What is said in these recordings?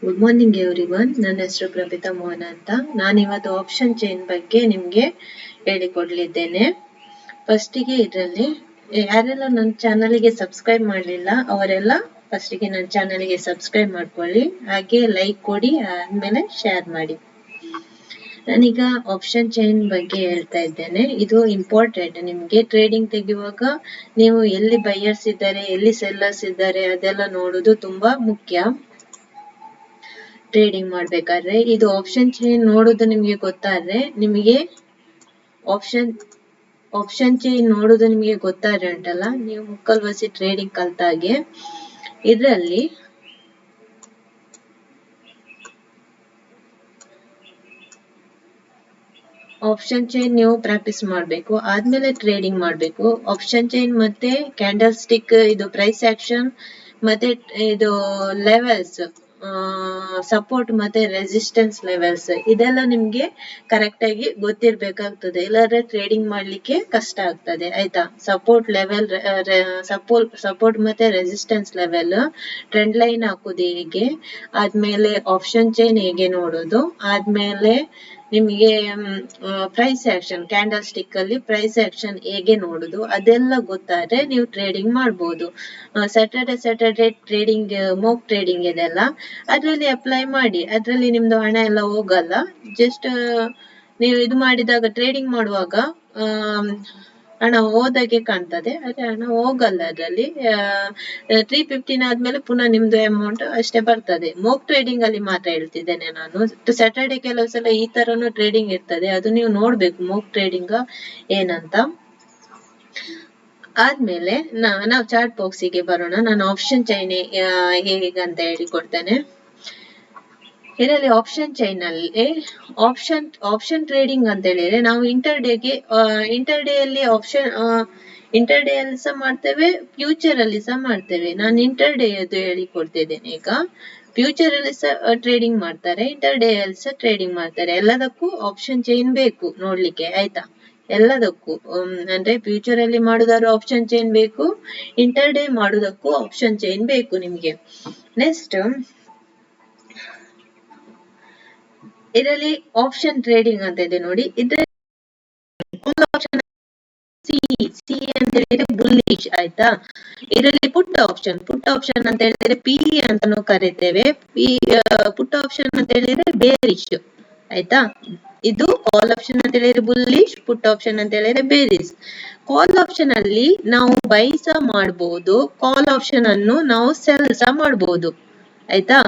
Good morning everyone. ನನ್ನ ಹೆಸರು ಪ್ರಭಿತಾ ಮೋಹನ್ ಅಂತ. ನಾನಿವತ್ತು ಆಪ್ಷನ್ ಚೈನ್ ಬಗ್ಗೆ ನಿಮಗೆ ಹೇಳಿಕೊಡ್ಲಿದ್ದೇನೆ. ಫಸ್ಟಿಗೆ ಇದರಲ್ಲಿ ಯಾರೆಲ್ಲ ನನ್ನ ಚಾನಲ್ಗೆ ಸಬ್ಸ್ಕ್ರೈಬ್ ಮಾಡಲಿಲ್ಲ ಅವರೆಲ್ಲ ಫಸ್ಟಿಗೆ ನನ್ನ ಚಾನಲ್ಗೆ ಸಬ್ಸ್ಕ್ರೈಬ್ ಮಾಡ್ಕೊಳ್ಳಿ, ಹಾಗೆ ಲೈಕ್ ಕೊಡಿ, ಆದ್ಮೇಲೆ ಶೇರ್ ಮಾಡಿ. ನಾನೀಗ ಆಪ್ಷನ್ ಚೈನ್ ಬಗ್ಗೆ ಹೇಳ್ತಾ ಇದ್ದೇನೆ. ಇದು ಇಂಪಾರ್ಟೆಂಟ್. ನಿಮಗೆ ಟ್ರೇಡಿಂಗ್ ತೆಗೆಯುವಾಗ ನೀವು ಎಲ್ಲಿ ಬೈಯರ್ಸ್ ಇದ್ದಾರೆ, ಎಲ್ಲಿ ಸೆಲ್ಲರ್ಸ್ ಇದ್ದಾರೆ ಅದೆಲ್ಲ ನೋಡುದು ತುಂಬಾ ಮುಖ್ಯ. ಟ್ರೇಡಿಂಗ್ ಮಾಡ್ಬೇಕಾದ್ರೆ ಇದು ಆಪ್ಷನ್ ಚೈನ್ ನೋಡುದು ನಿಮಗೆ ಗೊತ್ತಾದ್ರೆ, ನಿಮಗೆ ಆಪ್ಷನ್ ಚೈನ್ ನೋಡುದು ನಿಮಗೆ ಗೊತ್ತಾದ್ರೆ ಉಂಟಲ್ಲ, ನೀವು ಮುಕ್ಕಲ್ವಸಿ ಟ್ರೇಡಿಂಗ್ ಕಲ್ತಾಗೆ. ಇದರಲ್ಲಿ ಆಪ್ಷನ್ ಚೈನ್ ನೀವು ಪ್ರಾಕ್ಟೀಸ್ ಮಾಡಬೇಕು, ಆದ್ಮೇಲೆ ಟ್ರೇಡಿಂಗ್ ಮಾಡಬೇಕು. ಆಪ್ಷನ್ ಚೈನ್ ಮತ್ತೆ ಕ್ಯಾಂಡಲ್ ಸ್ಟಿಕ್, ಇದು ಪ್ರೈಸ್ ಆಕ್ಷನ್, ಮತ್ತೆ ಇದು ಲೆವೆಲ್ಸ್, ಸಪೋರ್ಟ್ ಮತ್ತೆ ರೆಸಿಸ್ಟೆನ್ಸ್ ಲೆವೆಲ್ಸ್, ಇದೆಲ್ಲ ನಿಮ್ಗೆ ಕರೆಕ್ಟ್ ಆಗಿ ಗೊತ್ತಿರ್ಬೇಕಾಗ್ತದೆ, ಇಲ್ಲಾಂದ್ರೆ ಟ್ರೇಡಿಂಗ್ ಮಾಡ್ಲಿಕ್ಕೆ ಕಷ್ಟ ಆಗ್ತದೆ. ಆಯ್ತಾ? ಸಪೋರ್ಟ್ ಲೆವೆಲ್, ಸಪೋರ್ಟ್ ಮತ್ತೆ ರೆಸಿಸ್ಟೆನ್ಸ್ ಲೆವೆಲ್, ಟ್ರೆಂಡ್ ಲೈನ್ ಹಾಕುದು ಹೇಗೆ, ಆದ್ಮೇಲೆ ಆಪ್ಷನ್ ಚೈನ್ ಹೇಗೆ ನೋಡೋದು, ಆದ್ಮೇಲೆ ನಿಮಗೆ ಪ್ರೈಸ್ ಆಕ್ಷನ್, ಕ್ಯಾಂಡಲ್ ಸ್ಟಿಕ್ ಅಲ್ಲಿ ಪ್ರೈಸ್ ಆಕ್ಷನ್ ಹೇಗೆ ನೋಡುದು, ಅದೆಲ್ಲ ಗೊತ್ತಾದ್ರೆ ನೀವು ಟ್ರೇಡಿಂಗ್ ಮಾಡ್ಬೋದು. ಸ್ಯಾಟರ್ಡೆ ಟ್ರೇಡಿಂಗ್, ಮೋಕ್ ಟ್ರೇಡಿಂಗ್ ಇದೆಲ್ಲ ಅದ್ರಲ್ಲಿ ಅಪ್ಲೈ ಮಾಡಿ. ಅದ್ರಲ್ಲಿ ನಿಮ್ದು ಹಣ ಎಲ್ಲ ಹೋಗಲ್ಲ. ಜಸ್ಟ್ ನೀವು ಇದು ಮಾಡಿದಾಗ, ಟ್ರೇಡಿಂಗ್ ಮಾಡುವಾಗ ಹಣ ಹೋದಾಗೆ ಕಾಣ್ತದೆ, ಆದ್ರೆ ಹಣ ಹೋಗಲ್ಲ. ಅದರಲ್ಲಿ 315 ಆದ್ಮೇಲೆ ಪುನಃ ನಿಮ್ದು ಅಮೌಂಟ್ ಅಷ್ಟೇ ಬರ್ತದೆ. ಮೋಕ್ ಟ್ರೇಡಿಂಗ್ ಅಲ್ಲಿ ಮಾತ್ರ ಹೇಳ್ತಿದ್ದೇನೆ ನಾನು. ಸ್ಯಾಟರ್ಡೆ ಕೆಲವು ಸಲ ಈ ತರನು ಟ್ರೇಡಿಂಗ್ ಇರ್ತದೆ, ಅದು ನೀವು ನೋಡ್ಬೇಕು ಮೋಕ್ ಟ್ರೇಡಿಂಗ್ ಏನಂತ. ಆದ್ಮೇಲೆ ನಾವು ಚಾರ್ಟ್ ಬಾಕ್ಸಿಗೆ ಬರೋಣ. ನಾನು ಆಪ್ಷನ್ ಚೈನ್ ಹೇಗೆ ಅಂತ ಹೇಳಿಕೊಡ್ತೇನೆ. ಇದರಲ್ಲಿ ಆಪ್ಷನ್ ಚೈನ್ ಅಲ್ಲಿ ಆಪ್ಷನ್ ಟ್ರೇಡಿಂಗ್ ಅಂತ ಹೇಳಿದ್ರೆ, ನಾವು ಇಂಟರ್ಡೇ ಅಲ್ಲಿ ಇಂಟರ್ಡೇ ಅಲ್ಲಿ ಸಹ ಮಾಡ್ತೇವೆ, ಫ್ಯೂಚರ್ ಅಲ್ಲಿ ಸಹ ಮಾಡ್ತೇವೆ. ನಾನು ಇಂಟರ್ಡೇ ಅದು ಹೇಳಿಕೊಡ್ತಿದ್ದೇನೆ ಈಗ. ಫ್ಯೂಚರ್ ಅಲ್ಲಿ ಸಹ ಟ್ರೇಡಿಂಗ್ ಮಾಡ್ತಾರೆ, ಇಂಟರ್ಡೇ ಅಲ್ಲಿ ಸಹ ಟ್ರೇಡಿಂಗ್ ಮಾಡ್ತಾರೆ. ಎಲ್ಲದಕ್ಕೂ ಆಪ್ಷನ್ ಚೈನ್ ಬೇಕು ನೋಡ್ಲಿಕ್ಕೆ, ಆಯ್ತಾ? ಎಲ್ಲದಕ್ಕೂ ಅಂದ್ರೆ ಫ್ಯೂಚರ್ ಅಲ್ಲಿ ಮಾಡುದಾದ್ರೂ ಆಪ್ಷನ್ ಚೈನ್ ಬೇಕು, ಇಂಟರ್ಡೇ ಮಾಡುದಕ್ಕೂ ಆಪ್ಷನ್ ಚೈನ್ ಬೇಕು ನಿಮ್ಗೆ. ನೆಕ್ಸ್ಟ್ ಇದರಲ್ಲಿ ಆಪ್ಷನ್ ಟ್ರೇಡಿಂಗ್ ಅಂತ ಇದೆ ನೋಡಿ. ಇದರಲ್ಲಿ ಸಿ ಅಂತ ಹೇಳಿದ್ರೆ ಬುಲ್ಲಿಶ್, ಆಯ್ತಾ? ಇದರಲ್ಲಿ ಪುಟ್ ಆಪ್ಷನ್ ಅಂತ ಹೇಳಿದ್ರೆ ಪಿ ಅಂತಾನು ಕರಿತೇವೆ. ಪುಟ್ ಆಪ್ಷನ್ ಅಂತ ಹೇಳಿದ್ರೆ ಬೇರಿಶ್, ಆಯ್ತಾ? ಇದು ಕಾಲ್ ಆಪ್ಷನ್ ಅಂತ ಹೇಳಿದ್ರೆ ಬುಲ್ಲಿಶ್, ಪುಟ್ ಆಪ್ಷನ್ ಅಂತ ಹೇಳಿದ್ರೆ ಬೇರಿಶ್. ಕಾಲ್ ಆಪ್ಷನ್ ಅಲ್ಲಿ ನಾವು ಬೈ ಸಹ ಮಾಡಬಹುದು, ಕಾಲ್ ಆಪ್ಷನ್ ಅನ್ನು ನಾವು ಸೆಲ್ ಸಹ ಮಾಡಬಹುದು, ಆಯ್ತಾ?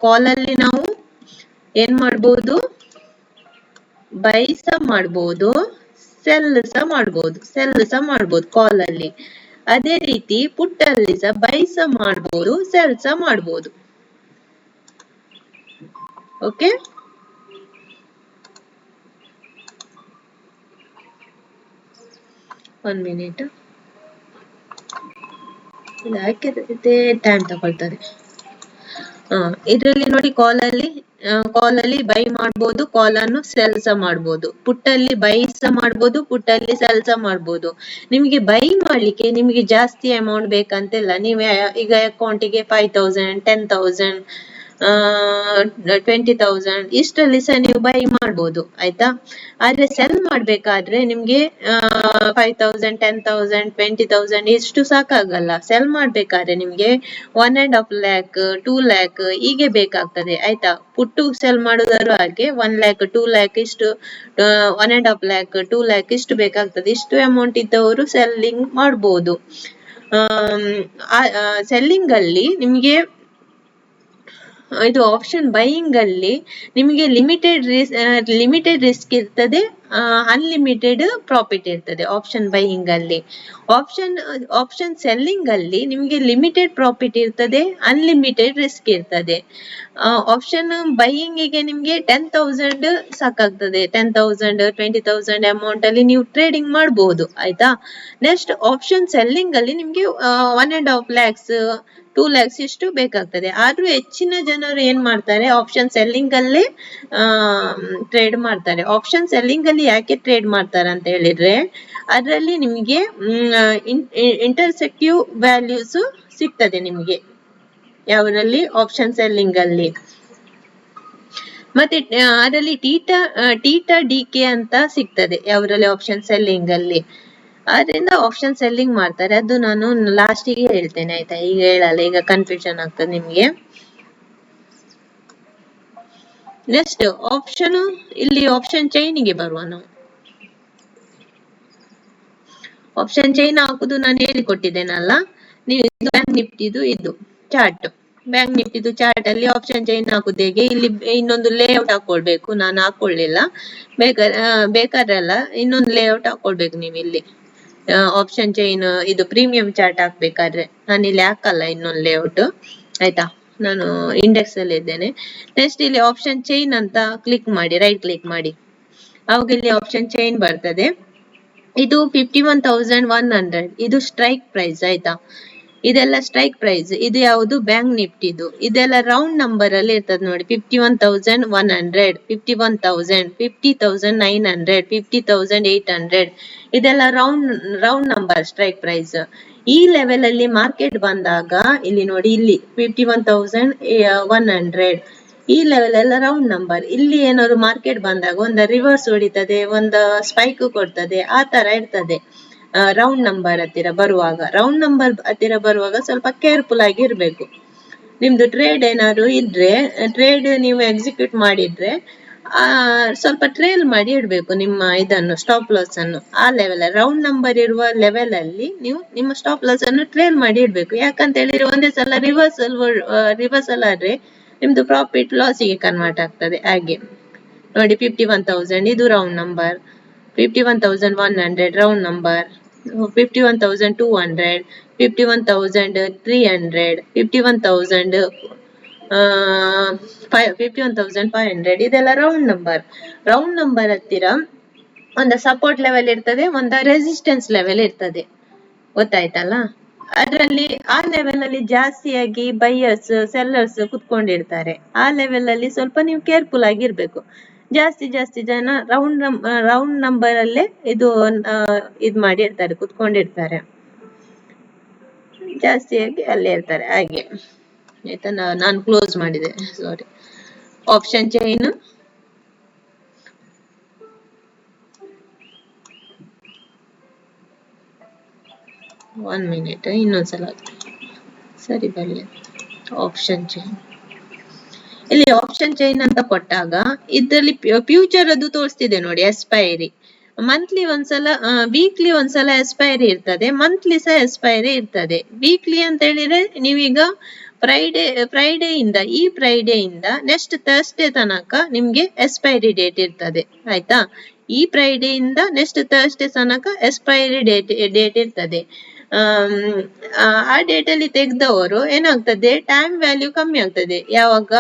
ಕಾಲ್ ಅಲ್ಲಿ ನಾವು ಏನ್ ಮಾಡಬಹುದು, ಬೈ ಸಹ ಮಾಡಬಹುದು, ಸೆಲ್ ಸಹ ಮಾಡಬಹುದು ಕಾಲ್ ಅಲ್ಲಿ. ಅದೇ ರೀತಿ ಪುಟ್ ಅಲ್ಲಿ ಸಹ ಬೈ ಸಹ ಮಾಡಬಹುದು, ಸೆಲ್ ಸಹ ಮಾಡಬಹುದು. ಓಕೆ, ಒನ್ ಮಿನಿಟ್, ಹಾಕಿದ್ರೆ ಟೈಮ್ ತಗೊಳ್ತದೆ. ಇದರಲ್ಲಿ ನೋಡಿ, ಕಾಲ್ ಅಲ್ಲಿ ಬೈ ಮಾಡಬಹುದು, ಕಾಲ್ ಅನ್ನು ಸೆಲ್ ಸಹ ಮಾಡಬಹುದು. ಪುಟ್ಟಲ್ಲಿ ಬೈ ಸಹ ಮಾಡಬಹುದು, ಪುಟ್ಟಲ್ಲಿ ಸೆಲ್ ಸಹ ಮಾಡಬಹುದು. ನಿಮಗೆ ಬೈ ಮಾಡ್ಲಿಕ್ಕೆ ನಿಮಗೆ ಜಾಸ್ತಿ ಅಮೌಂಟ್ ಬೇಕಂತಿಲ್ಲ. ನೀವು ಈಗ ಅಕೌಂಟಿಗೆ 5000, 10,000, 20,000 ಇಷ್ಟರಲ್ಲಿ ಸಹ ನೀವು ಬೈ ಮಾಡ್ಬೋದು, ಆಯ್ತಾ? ಆದ್ರೆ ಸೆಲ್ ಮಾಡ್ಬೇಕಾದ್ರೆ ನಿಮ್ಗೆ 5,000, 10,000, 20,000 ಇಷ್ಟು ಸಾಕಾಗಲ್ಲ. ಸೆಲ್ ಮಾಡ್ಬೇಕಾದ್ರೆ ನಿಮ್ಗೆ 1.5 lakh, 2 lakh ಹೀಗೆ ಬೇಕಾಗ್ತದೆ, ಆಯ್ತಾ? ಪುಟ್ಟು ಸೆಲ್ ಮಾಡುದಾದ್ರು ಹಾಗೆ 1 lakh, 2 lakh ಇಷ್ಟು, 1.5 lakh, 2 lakh ಇಷ್ಟು ಬೇಕಾಗ್ತದೆ. ಇಷ್ಟು ಅಮೌಂಟ್ ಇದ್ದವರು ಸೆಲ್ಲಿಂಗ್ ಮಾಡ್ಬೋದು. ಸೆಲ್ಲಿಂಗ್ ಅಲ್ಲಿ ನಿಮ್ಗೆ ಇದು ಆಪ್ಷನ್ ಬೈಯಿಂಗ್ ಅಲ್ಲಿ ನಿಮಗೆ ಲಿಮಿಟೆಡ್ ರಿಸ್ಕ್ ಇರ್ತದೆ, ಅನ್ಲಿಮಿಟೆಡ್ ಪ್ರಾಫಿಟ್ ಇರ್ತದೆ ಆಪ್ಷನ್ ಬೈಯಿಂಗ್ ಅಲ್ಲಿ. ಆಪ್ಷನ್ ಸೆಲ್ಲಿಂಗ್ ಅಲ್ಲಿ ನಿಮಗೆ ಲಿಮಿಟೆಡ್ ಪ್ರಾಫಿಟ್ ಇರ್ತದೆ, ಅನ್ಲಿಮಿಟೆಡ್ ರಿಸ್ಕ್ ಇರ್ತದೆ. ಆಪ್ಷನ್ ಬೈಯಿಂಗಿಗೆ ನಿಮ್ಗೆ 10,000 ಸಾಕಾಗ್ತದೆ. 10,000, 20,000 ಅಮೌಂಟ್ ಅಲ್ಲಿ ನೀವು ಟ್ರೇಡಿಂಗ್ ಮಾಡಬಹುದು, ಆಯ್ತಾ? ನೆಕ್ಸ್ಟ್ ಆಪ್ಷನ್ ಸೆಲ್ಲಿಂಗ್ ಅಲ್ಲಿ ನಿಮ್ಗೆ 1.5 lakhs, 2 lakhs ಇಷ್ಟು ಬೇಕಾಗ್ತದೆ. ಆದ್ರೂ ಹೆಚ್ಚಿನ ಜನರು ಏನ್ ಮಾಡ್ತಾರೆ, ಆಪ್ಷನ್ ಸೆಲ್ಲಿಂಗ್ ಅಲ್ಲೇ ಟ್ರೇಡ್ ಮಾಡ್ತಾರೆ. ಆಪ್ಷನ್ ಸೆಲ್ಲಿಂಗ್ ಅಲ್ಲಿ ಯಾಕೆ ಟ್ರೇಡ್ ಮಾಡ್ತಾರೆ ಅಂತ ಹೇಳಿದ್ರೆ, ಅದರಲ್ಲಿ ನಿಮಗೆ ಇಂಟರ್ಸೆಕ್ಟಿವ್ ವ್ಯಾಲ್ಯೂಸ್ ಸಿಗ್ತದೆ ನಿಮಗೆ. ಯಾವರಲ್ಲಿ ಆಪ್ಷನ್ ಸೆಲ್ಲಿಂಗ್ ಅಲ್ಲಿ. ಮತ್ತೆ ಅದರಲ್ಲಿ ಟೀಟಾ ಡಿಕೆ ಅಂತ ಸಿಗ್ತದೆ ಯಾವರಲ್ಲಿ ಆಪ್ಷನ್ ಸೆಲ್ಲಿಂಗ್ ಅಲ್ಲಿ. ಆದ್ರಿಂದ ಆಪ್ಷನ್ ಸೆಲ್ಲಿಂಗ್ ಮಾಡ್ತಾರೆ, ಅದು ನಾನು ಲಾಸ್ಟಿಗೆ ಹೇಳ್ತೇನೆ ಆಯ್ತಾ, ಈಗ ಹೇಳಲ್ಲ, ಈಗ ಕನ್ಫ್ಯೂಷನ್ ಆಗ್ತದೆ ನಿಮ್ಗೆ. ನೆಕ್ಸ್ಟ್ ಆಪ್ಷನ್, ಇಲ್ಲಿ ಆಪ್ಷನ್ ಚೈನಿಗೆ ಬರುವ ನಾವು. ಆಪ್ಷನ್ ಚೈನ್ ಹಾಕುದು ನಾನು ಹೇಳಿಕೊಟ್ಟಿದ್ದೇನಲ್ಲ, ನೀವು ಬ್ಯಾಂಕ್ ನಿಫ್ಟಿದು ಇದು ಚಾರ್ಟ್, ಬ್ಯಾಂಕ್ ನಿಫ್ಟಿದು ಚಾರ್ಟ್ ಅಲ್ಲಿ ಆಪ್ಷನ್ ಚೈನ್ ಹಾಕುದು ಹೇಗೆ, ಇಲ್ಲಿ ಇನ್ನೊಂದು ಲೇಔಟ್ ಹಾಕೊಳ್ಬೇಕು, ನಾನು ಹಾಕೊಳ್ಳಿಲ್ಲ, ಬೇಕಾದ್ರಲ್ಲ ಇನ್ನೊಂದು ಲೇಔಟ್ ಹಾಕೊಳ್ಬೇಕು ನೀವು ಇಲ್ಲಿ. ಆಪ್ಷನ್ ಚೈನ್ ಇದು ಪ್ರೀಮಿಯಂ ಚಾರ್ಟ್ ಹಾಕ್ಬೇಕಾದ್ರೆ ನಾನು ಇಲ್ಲಿ ಹಾಕಲ್ಲ ಇನ್ನೊಂದು ಲೇಔಟ್ ಆಯ್ತಾ, ನಾನು ಇಂಡೆಕ್ಸ್ ಅಲ್ಲಿ ಇದ್ದೇನೆ. ನೆಕ್ಸ್ಟ್ ಇಲ್ಲಿ ಆಪ್ಷನ್ ಚೈನ್ ಅಂತ ಕ್ಲಿಕ್ ಮಾಡಿ, ರೈಟ್ ಕ್ಲಿಕ್ ಮಾಡಿ, ಅವಾಗ ಇಲ್ಲಿ ಆಪ್ಷನ್ ಚೈನ್ ಬರ್ತದೆ. ಇದು 51,100 ಇದು ಸ್ಟ್ರೈಕ್ ಪ್ರೈಸ್ ಆಯ್ತಾ, ಇದೆಲ್ಲ ಸ್ಟ್ರೈಕ್ ಪ್ರೈಸ್. ಇದು ಯಾವುದು ಬ್ಯಾಂಕ್ ನಿಫ್ಟಿದು, ಇದೆಲ್ಲ ರೌಂಡ್ ನಂಬರ್ ಅಲ್ಲಿ ಇರ್ತದೆ ನೋಡಿ. 51,100, 51,000, 50,900, 50,800 ಇದೆಲ್ಲ ರೌಂಡ್ ನಂಬರ್ ಸ್ಟ್ರೈಕ್ ಪ್ರೈಸ್. ಈ ಲೆವೆಲ್ ಅಲ್ಲಿ ಮಾರ್ಕೆಟ್ ಬಂದಾಗ ಇಲ್ಲಿ ನೋಡಿ, ಇಲ್ಲಿ 51,100 ಈ ಲೆವೆಲ್ ಎಲ್ಲ ರೌಂಡ್ ನಂಬರ್. ಇಲ್ಲಿ ಏನಾದ್ರು ಮಾರ್ಕೆಟ್ ಬಂದಾಗ ಒಂದು ರಿವರ್ಸ್ ಹೊಡಿತದೆ, ಒಂದು ಸ್ಪೈಕ್ ಕೊಡ್ತದೆ, ಆ ತರ ಇರ್ತದೆ. ರೌಂಡ್ ನಂಬರ್ ಹತ್ತಿರ ಬರುವಾಗ, ರೌಂಡ್ ನಂಬರ್ ಹತ್ತಿರ ಬರುವಾಗ ಸ್ವಲ್ಪ ಕೇರ್ಫುಲ್ ಆಗಿ ಇರ್ಬೇಕು. ನಿಮ್ದು ಟ್ರೇಡ್ ಏನಾದ್ರು ಇದ್ರೆ, ಟ್ರೇಡ್ ನೀವು ಎಕ್ಸಿಕ್ಯೂಟ್ ಮಾಡಿದ್ರೆ ಸ್ವಲ್ಪ ಟ್ರೇಲ್ ಮಾಡಿ ಇಡ್ಬೇಕು ನಿಮ್ಮ ಇದನ್ನು, ಸ್ಟಾಪ್ ಲಾಸ್ ಅನ್ನು. ಆ ಲೆವೆಲ್ ರೌಂಡ್ ನಂಬರ್ ಇರುವ ಲೆವೆಲ್ ಅಲ್ಲಿ ನೀವು ನಿಮ್ಮ ಸ್ಟಾಪ್ ಲಾಸ್ ಅನ್ನು ಟ್ರೇಲ್ ಮಾಡಿ ಇಡ್ಬೇಕು. ಯಾಕಂತ ಹೇಳಿದ್ರೆ ಒಂದೇ ಸಲ ರಿವರ್ಸಲ್ ಆದ್ರೆ ನಿಮ್ದು ಪ್ರಾಫಿಟ್ ಲಾಸಿಗೆ ಕನ್ವರ್ಟ್ ಆಗ್ತದೆ. ಹಾಗೆ ನೋಡಿ, 51,000 ಇದು ರೌಂಡ್ ನಂಬರ್, 51,100 ರೌಂಡ್ ನಂಬರ್, 51,200, 51,300, 51,500 ಇದೆಲ್ಲ ರೌಂಡ್ ನಂಬರ್. ರೌಂಡ್ ನಂಬರ್ ಹತ್ತಿರ ಒಂದು ಸಪೋರ್ಟ್ ಲೆವೆಲ್ ಇರ್ತದೆ, ಒಂದು ರೆಸಿಸ್ಟೆನ್ಸ್ ಲೆವೆಲ್ ಇರ್ತದೆ, ಗೊತ್ತಾಯ್ತಲ್ಲ. ಅದರಲ್ಲಿ ಆ ಲೆವೆಲ್ ಅಲ್ಲಿ ಜಾಸ್ತಿಯಾಗಿ ಬೈಯರ್ಸ್ ಸೆಲ್ಲರ್ಸ್ ಕುತ್ಕೊಂಡಿರ್ತಾರೆ. ಆ ಲೆವೆಲ್ ಅಲ್ಲಿ ಸ್ವಲ್ಪ ನೀವು ಕೇರ್ಫುಲ್ ಆಗಿರ್ಬೇಕು. ಜಾಸ್ತಿ ಜನ ರೌಂಡ್ ನಂಬರ್ ಅಲ್ಲೇ ಇದು ಮಾಡಿ ಇರ್ತಾರೆ, ಕುತ್ಕೊಂಡಿರ್ತಾರೆ, ಜಾಸ್ತಿಯಾಗಿ ಅಲ್ಲೇ ಇರ್ತಾರೆ. ಹಾಗೆ ಆಯ್ತಾ, ನಾನು ಕ್ಲೋಸ್ ಮಾಡಿದೆ, ಸಾರಿ. ಆಪ್ಷನ್ ಚೈನ್ ಒನ್ ಮಿನಿಟ್, ಇನ್ನೊಂದ್ಸಲ ಸರಿ ಬರಲಿ. ಆಪ್ಷನ್ ಚೈನ್, ಇಲ್ಲಿ ಆಪ್ಷನ್ ಚೈನ್ ಅಂತ ಕೊಟ್ಟಾಗ ಇದರಲ್ಲಿ ಫ್ಯೂಚರ್ ಅದು ತೋರಿಸ್ತಿದೆ ನೋಡಿ, ಎಕ್ಸ್ಪೈರಿ. ಮಂತ್ಲಿ ಒಂದ್ಸಲ, ವೀಕ್ಲಿ ಒಂದ್ಸಲ ಎಕ್ಸ್ಪೈರಿ ಇರ್ತದೆ, ಮಂತ್ಲಿ ಸಹ ಎಕ್ಸ್ಪೈರಿ ಇರ್ತದೆ. ವೀಕ್ಲಿ ಅಂತ ಹೇಳಿದ್ರೆ ನೀವೀಗ ಫ್ರೈಡೇ ಇಂದ ನೆಕ್ಸ್ಟ್ ಥರ್ಸ್ಡೇ ತನಕ ನಿಮ್ಗೆ ಎಕ್ಸ್ಪೈರಿ ಡೇಟ್ ಇರ್ತದೆ ಆಯ್ತಾ. ಈ ಫ್ರೈಡೇ ಇಂದ ನೆಕ್ಸ್ಟ್ ಥರ್ಸ್ಡೇ ತನಕ ಎಕ್ಸ್ಪೈರಿ ಡೇಟ್ ಇರ್ತದೆ. ಆ ಡೇಟ್ ಅಲ್ಲಿ ತೆಗೆದವರು ಏನಾಗ್ತದೆ, ಟೈಮ್ ವ್ಯಾಲ್ಯೂ ಕಮ್ಮಿ ಆಗ್ತದೆ ಯಾವಾಗ,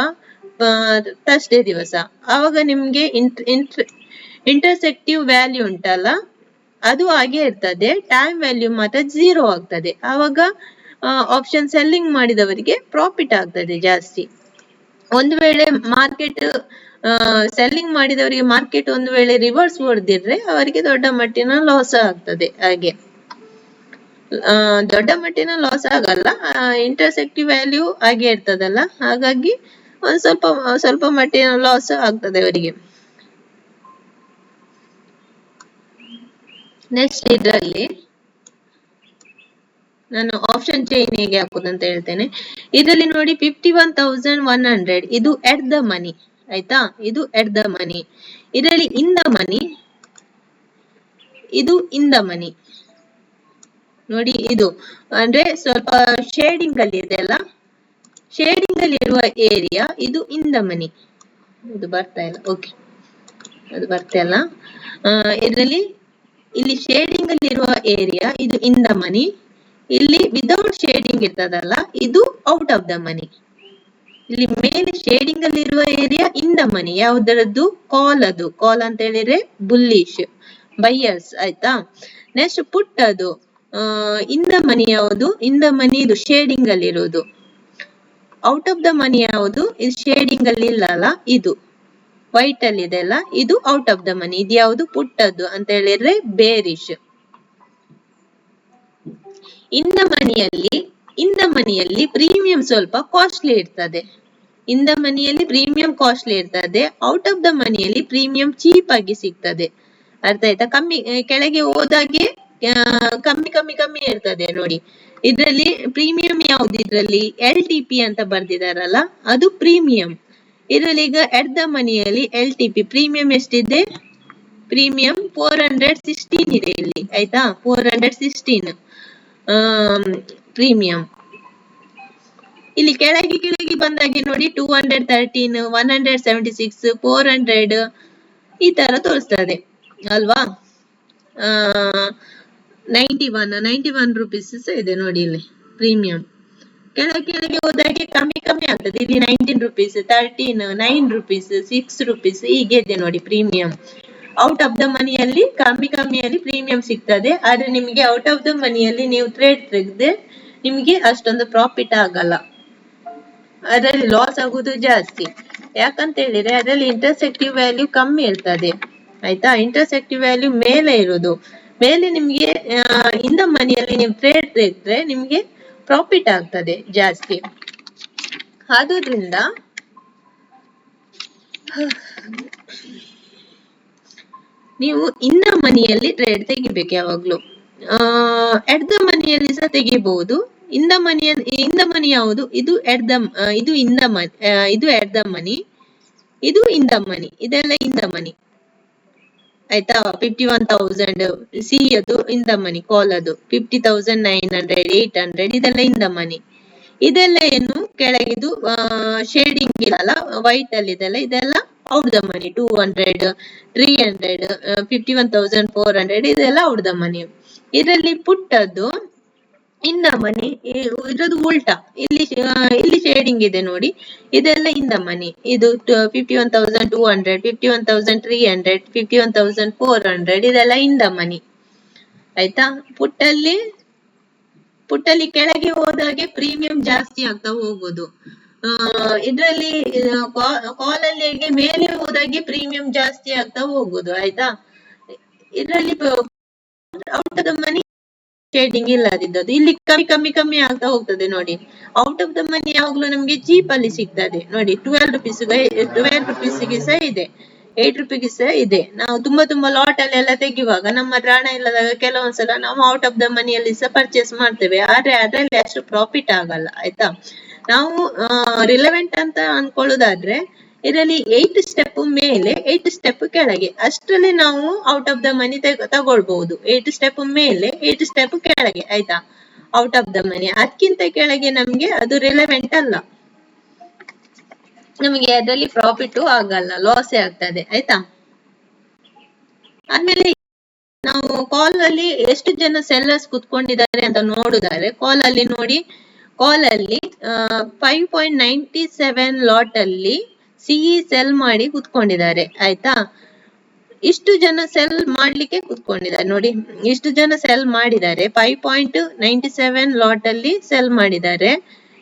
ಥರ್ಸ್ಡೇ ದಿವಸ. ಆವಾಗ ನಿಮ್ಗೆ ಇಂಟರ್ಸೆಕ್ಟಿವ್ ವ್ಯಾಲ್ಯೂ ಉಂಟಲ್ಲ, ಅದು ಹಾಗೆ ಇರ್ತದೆ, ಟೈಮ್ ವ್ಯಾಲ್ಯೂ ಮಾತ್ರ 0 ಆಗ್ತದೆ. ಆವಾಗ ಆಪ್ಷನ್ ಸೆಲ್ಲಿಂಗ್ ಮಾಡಿದವರಿಗೆ ಪ್ರಾಫಿಟ್ ಆಗ್ತದೆ ಜಾಸ್ತಿ. ಒಂದು ವೇಳೆ ಮಾರ್ಕೆಟ್ ಸೆಲ್ಲಿಂಗ್ ಮಾಡಿದವರಿಗೆ ಮಾರ್ಕೆಟ್ ಒಂದು ವೇಳೆ ರಿವರ್ಸ್ ಹೊಡೆದಿದ್ರೆ ಅವರಿಗೆ ದೊಡ್ಡ ಮಟ್ಟಿನ ಲಾಸ್ ಆಗ್ತದೆ. ಹಾಗೆ ದೊಡ್ಡ ಮಟ್ಟಿನ ಲಾಸ್ ಆಗಲ್ಲ, ಇಂಟರ್ಸೆಕ್ಟಿವ್ ವ್ಯಾಲ್ಯೂ ಹಾಗೆ ಇರ್ತದಲ್ಲ, ಹಾಗಾಗಿ ಒಂದು ಸ್ವಲ್ಪ ಮಟ್ಟಿನ ಲಾಸ್ ಆಗ್ತದೆ ಅವರಿಗೆ. ನೆಕ್ಸ್ಟ್ ಇದರಲ್ಲಿ ನಾನು ಆಪ್ಷನ್ ಚೈನ್ ಹೇಗೆ ಹಾಕುದಂತ ಹೇಳ್ತೇನೆ. ಇದರಲ್ಲಿ ನೋಡಿ 51,100 ಇದು ಎಟ್ ದ ಮನಿ ಆಯ್ತಾ, ಇದು ಎಟ್ ದ ಮನಿ. ಇದರಲ್ಲಿ ಇನ್ ದ ಮನಿ, ಇದು ಇನ್ ದ ಮನಿ ನೋಡಿ. ಇದು ಅಂದ್ರೆ ಸ್ವಲ್ಪ ಶೇಡಿಂಗ್ ಅಲ್ಲಿ ಇದೆ ಅಲ್ಲ, ಶೇಡಿಂಗ್ ಅಲ್ಲಿ ಇರುವ ಏರಿಯಾ ಇದು ಇನ್ ದ ಮನಿ. ಇದು ಬರ್ತಾ ಇಲ್ಲ, ಓಕೆ, ಅದು ಬರ್ತಾ ಇಲ್ಲ. ಇದರಲ್ಲಿ ಇಲ್ಲಿ ಶೇಡಿಂಗ್ ಅಲ್ಲಿ ಇರುವ ಏರಿಯಾ ಇದು ಇನ್ ದ ಮನಿ, ಇಲ್ಲಿ ವಿದೌಟ್ ಶೇಡಿಂಗ್ ಇರ್ತದಲ್ಲ ಇದು ಔಟ್ ಆಫ್ ದ ಮನಿ. ಇಲ್ಲಿ ಮೇಲೆ ಶೇಡಿಂಗ್ ಅಲ್ಲಿ ಇರುವ ಏರಿಯಾ ಇನ್ ದ ಮನಿ ಯಾವುದರದ್ದು, ಕಾಲ್ ಅಂತ ಹೇಳಿದ್ರೆ ಬುಲ್ಲಿಶ್ ಬೈಯರ್ಸ್ ಆಯ್ತಾ. ನೆಕ್ಸ್ಟ್ ಪುಟ್ ಅದು ಇನ್ ದ ಮನಿ ಯಾವುದು, ಇನ್ ದ ಮನಿ ಇದು ಶೇಡಿಂಗ್ ಅಲ್ಲಿ ಇರುವುದು. ಔಟ್ ಆಫ್ ದ ಮನಿ ಯಾವುದು, ಇದು ಶೇಡಿಂಗ್ ಅಲ್ಲಿ ಇಲ್ಲ ಅಲ್ಲ, ಇದು ವೈಟ್ ಅಲ್ಲಿ ಇದೆ ಅಲ್ಲ, ಇದು ಔಟ್ ಆಫ್ ದ ಮನಿ. ಇದು ಯಾವುದು, ಪುಟ್ಟದ್ದು ಅಂತ ಹೇಳಿದ್ರೆ ಬೇರಿಶ್. ಇನ್ ದ ಮನಿಯಲ್ಲಿ ಇನ್ ದ ಮನಿಯಲ್ಲಿ ಪ್ರೀಮಿಯಂ ಸ್ವಲ್ಪ ಕಾಸ್ಟ್ಲಿ ಇರ್ತದೆ. ಇನ್ ದ ಮನಿಯಲ್ಲಿ ಪ್ರೀಮಿಯಂ ಕಾಸ್ಟ್ಲಿ ಇರ್ತದೆ, ಔಟ್ ಆಫ್ ದ ಮನಿಯಲ್ಲಿ ಪ್ರೀಮಿಯಂ ಚೀಪ್ ಆಗಿ ಸಿಗ್ತದೆ. ಅರ್ಥ ಆಯ್ತಾ? ಕಮ್ಮಿ ಕೆಳಗೆ ಹೋದಾಗೆ ಕಮ್ಮಿ ಕಮ್ಮಿ ಕಮ್ಮಿ ಇರ್ತದೆ ನೋಡಿ. ಇದರಲ್ಲಿ ಪ್ರೀಮಿಯಂ ಯಾವ್ದು? ಇದ್ರಲ್ಲಿ LTP ಅಂತ ಬರ್ದಿದಾರಲ್ಲ, ಅದು ಪ್ರೀಮಿಯಂ. ಇದರಲ್ಲಿ ಈಗ ಎಟ್ ದ ಮನಿಯಲ್ಲಿ LTP ಪ್ರೀಮಿಯಂ ಎಷ್ಟಿದೆ? ಪ್ರೀಮಿಯಂ 416 ಇದೆ ಇಲ್ಲಿ, ಆಯ್ತಾ? 416 ಪ್ರೀಮಿಯಂ. ಇಲ್ಲಿ ಕೆಳಗೆ ಬಂದಾಗೆ ನೋಡಿ 213, 176, 400 ಈ ತರ ತೋರಿಸ್ತದೆ ಅಲ್ವಾ? 91 ರುಪೀಸ್ ಇದೆ ನೋಡಿ ಇಲ್ಲಿ ಪ್ರೀಮಿಯಂ. ಕೆಳಗೆ ಹೋದಾಗೆ ಕಮ್ಮಿ ಕಮ್ಮಿ ಆಗ್ತದೆ. ಇಲ್ಲಿ 19 ರುಪೀಸ್, 13, 9 ರುಪೀಸ್, 6 ರುಪೀಸ್ ಹೀಗೆ ಇದೆ ನೋಡಿ ಪ್ರೀಮಿಯಂ. ಔಟ್ ಆಫ್ ದ ಮನಿಯಲ್ಲಿ ಕಮ್ಮಿಯಲ್ಲಿ ಪ್ರೀಮಿಯಂ ಸಿಗ್ತದೆ. ಆದ್ರೆ ನಿಮಗೆ ಔಟ್ ಆಫ್ ದ ಮನಿಯಲ್ಲಿ ನೀವು ಟ್ರೇಡ್ ತೆಗೆದ್ರೆ ನಿಮಗೆ ಅಷ್ಟೊಂದು ಪ್ರಾಫಿಟ್ ಆಗಲ್ಲ, ಅದರಲ್ಲಿ ಲಾಸ್ ಆಗುದು ಜಾಸ್ತಿ. ಯಾಕಂತ ಹೇಳಿದ್ರೆ ಅದರಲ್ಲಿ ಇಂಟರ್ಸೆಕ್ಟಿವ್ ವ್ಯಾಲ್ಯೂ ಕಮ್ಮಿ ಇರ್ತದೆ, ಆಯ್ತಾ? ಇಂಟರ್ಸೆಕ್ಟಿವ್ ವ್ಯಾಲ್ಯೂ ಮೇಲೆ ಇರುದು. ಮೇಲೆ ನಿಮ್ಗೆ ಇನ್ ದ ಮನಿಯಲ್ಲಿ ನೀವು ಟ್ರೇಡ್ ತೆಗೆದ್ರೆ ನಿಮ್ಗೆ ಪ್ರಾಫಿಟ್ ಆಗ್ತದೆ ಜಾಸ್ತಿ. ಆದ್ರಿಂದ ನೀವು ಇನ್ ದ ಮನಿಯಲ್ಲಿ ಟ್ರೇಡ್ ತೆಗಿಬೇಕು ಯಾವಾಗ್ಲೂ. ಎಟ್ ದ ಮನಿಯಲ್ಲಿ ಸಹ ತೆಗಿಬಹುದು. ಇನ್ ದ ಮನಿ ಯಾವುದು? ಇದು ಎಟ್ ದ ಇದು ಇನ್ ದ ಮನಿ, ಇದು ಎಟ್ ದ ಮನಿ, ಇದು ಇನ್ ದ ಮನಿ, ಇದೆಲ್ಲ ಇನ್ ದ ಮನಿ, ಆಯ್ತಾ? 51,000 ಸಿ ಅದು ಇನ್ ದ ಮನಿ, ಕಾಲ್ ಅದು 50,900, 800 ಇದೆಲ್ಲ ಇನ್ ದ ಮನಿ. ಇದೆಲ್ಲ ಏನು ಕೆಳಗಿದು ಶೇಡಿಂಗ್ ಇರಲ್ಲ, ವೈಟ್ ಅಲ್ಲಿ ಇದೆಲ್ಲ ಔಟ್ ದ ಮನಿ. 200, 300, 51,400 ಇದೆಲ್ಲ ಔಟ್ ದ ಮನಿ. ಇದರಲ್ಲಿ ಪುಟ್ಟದ್ದು ಇನ್ ದ ಮನಿ, ಇರೋದು ಉಲ್ಟಾ. ಇಲ್ಲಿ ಶೇಡಿಂಗ್ ಇದೆ ನೋಡಿ, ಇದೆಲ್ಲ ಇನ್ ದ ಮನಿ. ಇದು 51,200, 51,300, 51,400 ಇದೆಲ್ಲ ಇನ್ ದ ಮನಿ, ಆಯ್ತಾ? ಪುಟ್ಟಲ್ಲಿ ಕೆಳಗೆ ಹೋದಾಗೆ ಪ್ರೀಮಿಯಂ ಜಾಸ್ತಿ ಆಗ್ತಾ ಹೋಗುದು. ಇದರಲ್ಲಿ ಕಾಲಲ್ಲಿ ಮೇಲೆ ಹೋದಾಗೆ ಪ್ರೀಮಿಯಂ ಜಾಸ್ತಿ ಆಗ್ತಾ ಹೋಗುದು, ಆಯ್ತಾ? ಇದರಲ್ಲಿ out of the money shading ಇಲ್ಲದಿದ್ದದ್ದು ಇಲ್ಲಿ ಕಮ್ಮಿ ಆಗ್ತಾ ಹೋಗ್ತದೆ ನೋಡಿ. ಔಟ್ ಆಫ್ ದ ಮನಿ ಯಾವಾಗ್ಲೂ ನಮ್ಗೆ ಚೀಪ್ ಅಲ್ಲಿ ಸಿಗ್ತದೆ ನೋಡಿ. 12 ರುಪೀಸ್ಗೆ ಸಹ ಇದೆ, 8 ರುಪೀಸ್ಗೆ ಸಹ ಇದೆ. ನಾವು ತುಂಬಾ ಲಾಟ್ ಅಲ್ಲಿ ಎಲ್ಲ ತೆಗೆಯುವಾಗ ನಮ್ಮ ಹತ್ರ ಹಣ ಇಲ್ಲದಾಗ ಕೆಲವೊಂದ್ಸಲ ನಾವು ಔಟ್ ಆಫ್ ದ ಮನಿಯಲ್ಲಿ ಸಹ ಪರ್ಚೇಸ್ ಮಾಡ್ತೇವೆ, ಆದ್ರೆ ಅದರಲ್ಲಿ ಅಷ್ಟು ಪ್ರಾಫಿಟ್ ಆಗಲ್ಲ, ಆಯ್ತಾ? ನಾವು ರಿಲೆವೆಂಟ್ ಅಂತ ಅನ್ಕೊಳ್ಳೋದಾದ್ರೆ ಇದರಲ್ಲಿ 8 ಸ್ಟೆಪ್ ಮೇಲೆ 8 ಸ್ಟೆಪ್ ಕೆಳಗೆ, ಅಷ್ಟರಲ್ಲಿ ನಾವು ಔಟ್ ಆಫ್ ದ ಮನಿ ತಗೊಳ್ಬಹುದು. 8 ಸ್ಟೆಪ್ ಮೇಲೆ 8 ಸ್ಟೆಪ್ ಕೆಳಗೆ, ಆಯ್ತಾ? ಔಟ್ ಆಫ್ ದ ಮನಿ. ಅದಕ್ಕಿಂತ ಕೆಳಗೆ ನಮ್ಗೆ ಅದು ರಿಲೆವೆಂಟ್ ಅಲ್ಲ, ನಮಗೆ ಅದರಲ್ಲಿ ಪ್ರಾಫಿಟ್ ಆಗಲ್ಲ, ಲಾಸೇ ಆಗ್ತದೆ, ಆಯ್ತಾ? ಆಮೇಲೆ ನಾವು ಕಾಲ್ ಅಲ್ಲಿ ಎಷ್ಟು ಜನ ಸೆಲ್ಲರ್ಸ್ ಕುತ್ಕೊಂಡಿದ್ದಾರೆ ಅಂತ ನೋಡುದಾದ್ರೆ, ಕಾಲ್ ಅಲ್ಲಿ ನೋಡಿ, ಕಾಲ್ ಅಲ್ಲಿ 5.97 ಲಾಟ್ ಅಲ್ಲಿ ಸಿಇ ಸೆಲ್ ಮಾಡಿ ಕುತ್ಕೊಂಡಿದ್ದಾರೆ, ಆಯ್ತಾ? ಇಷ್ಟು ಜನ ಸೆಲ್ ಮಾಡ್ಲಿಕ್ಕೆ ಕುತ್ಕೊಂಡಿದ್ದಾರೆ ನೋಡಿ, ಇಷ್ಟು ಜನ ಸೆಲ್ ಮಾಡಿದ್ದಾರೆ. 5.97 ಲಾಟ್ ಅಲ್ಲಿ ಸೆಲ್ ಮಾಡಿದ್ದಾರೆ.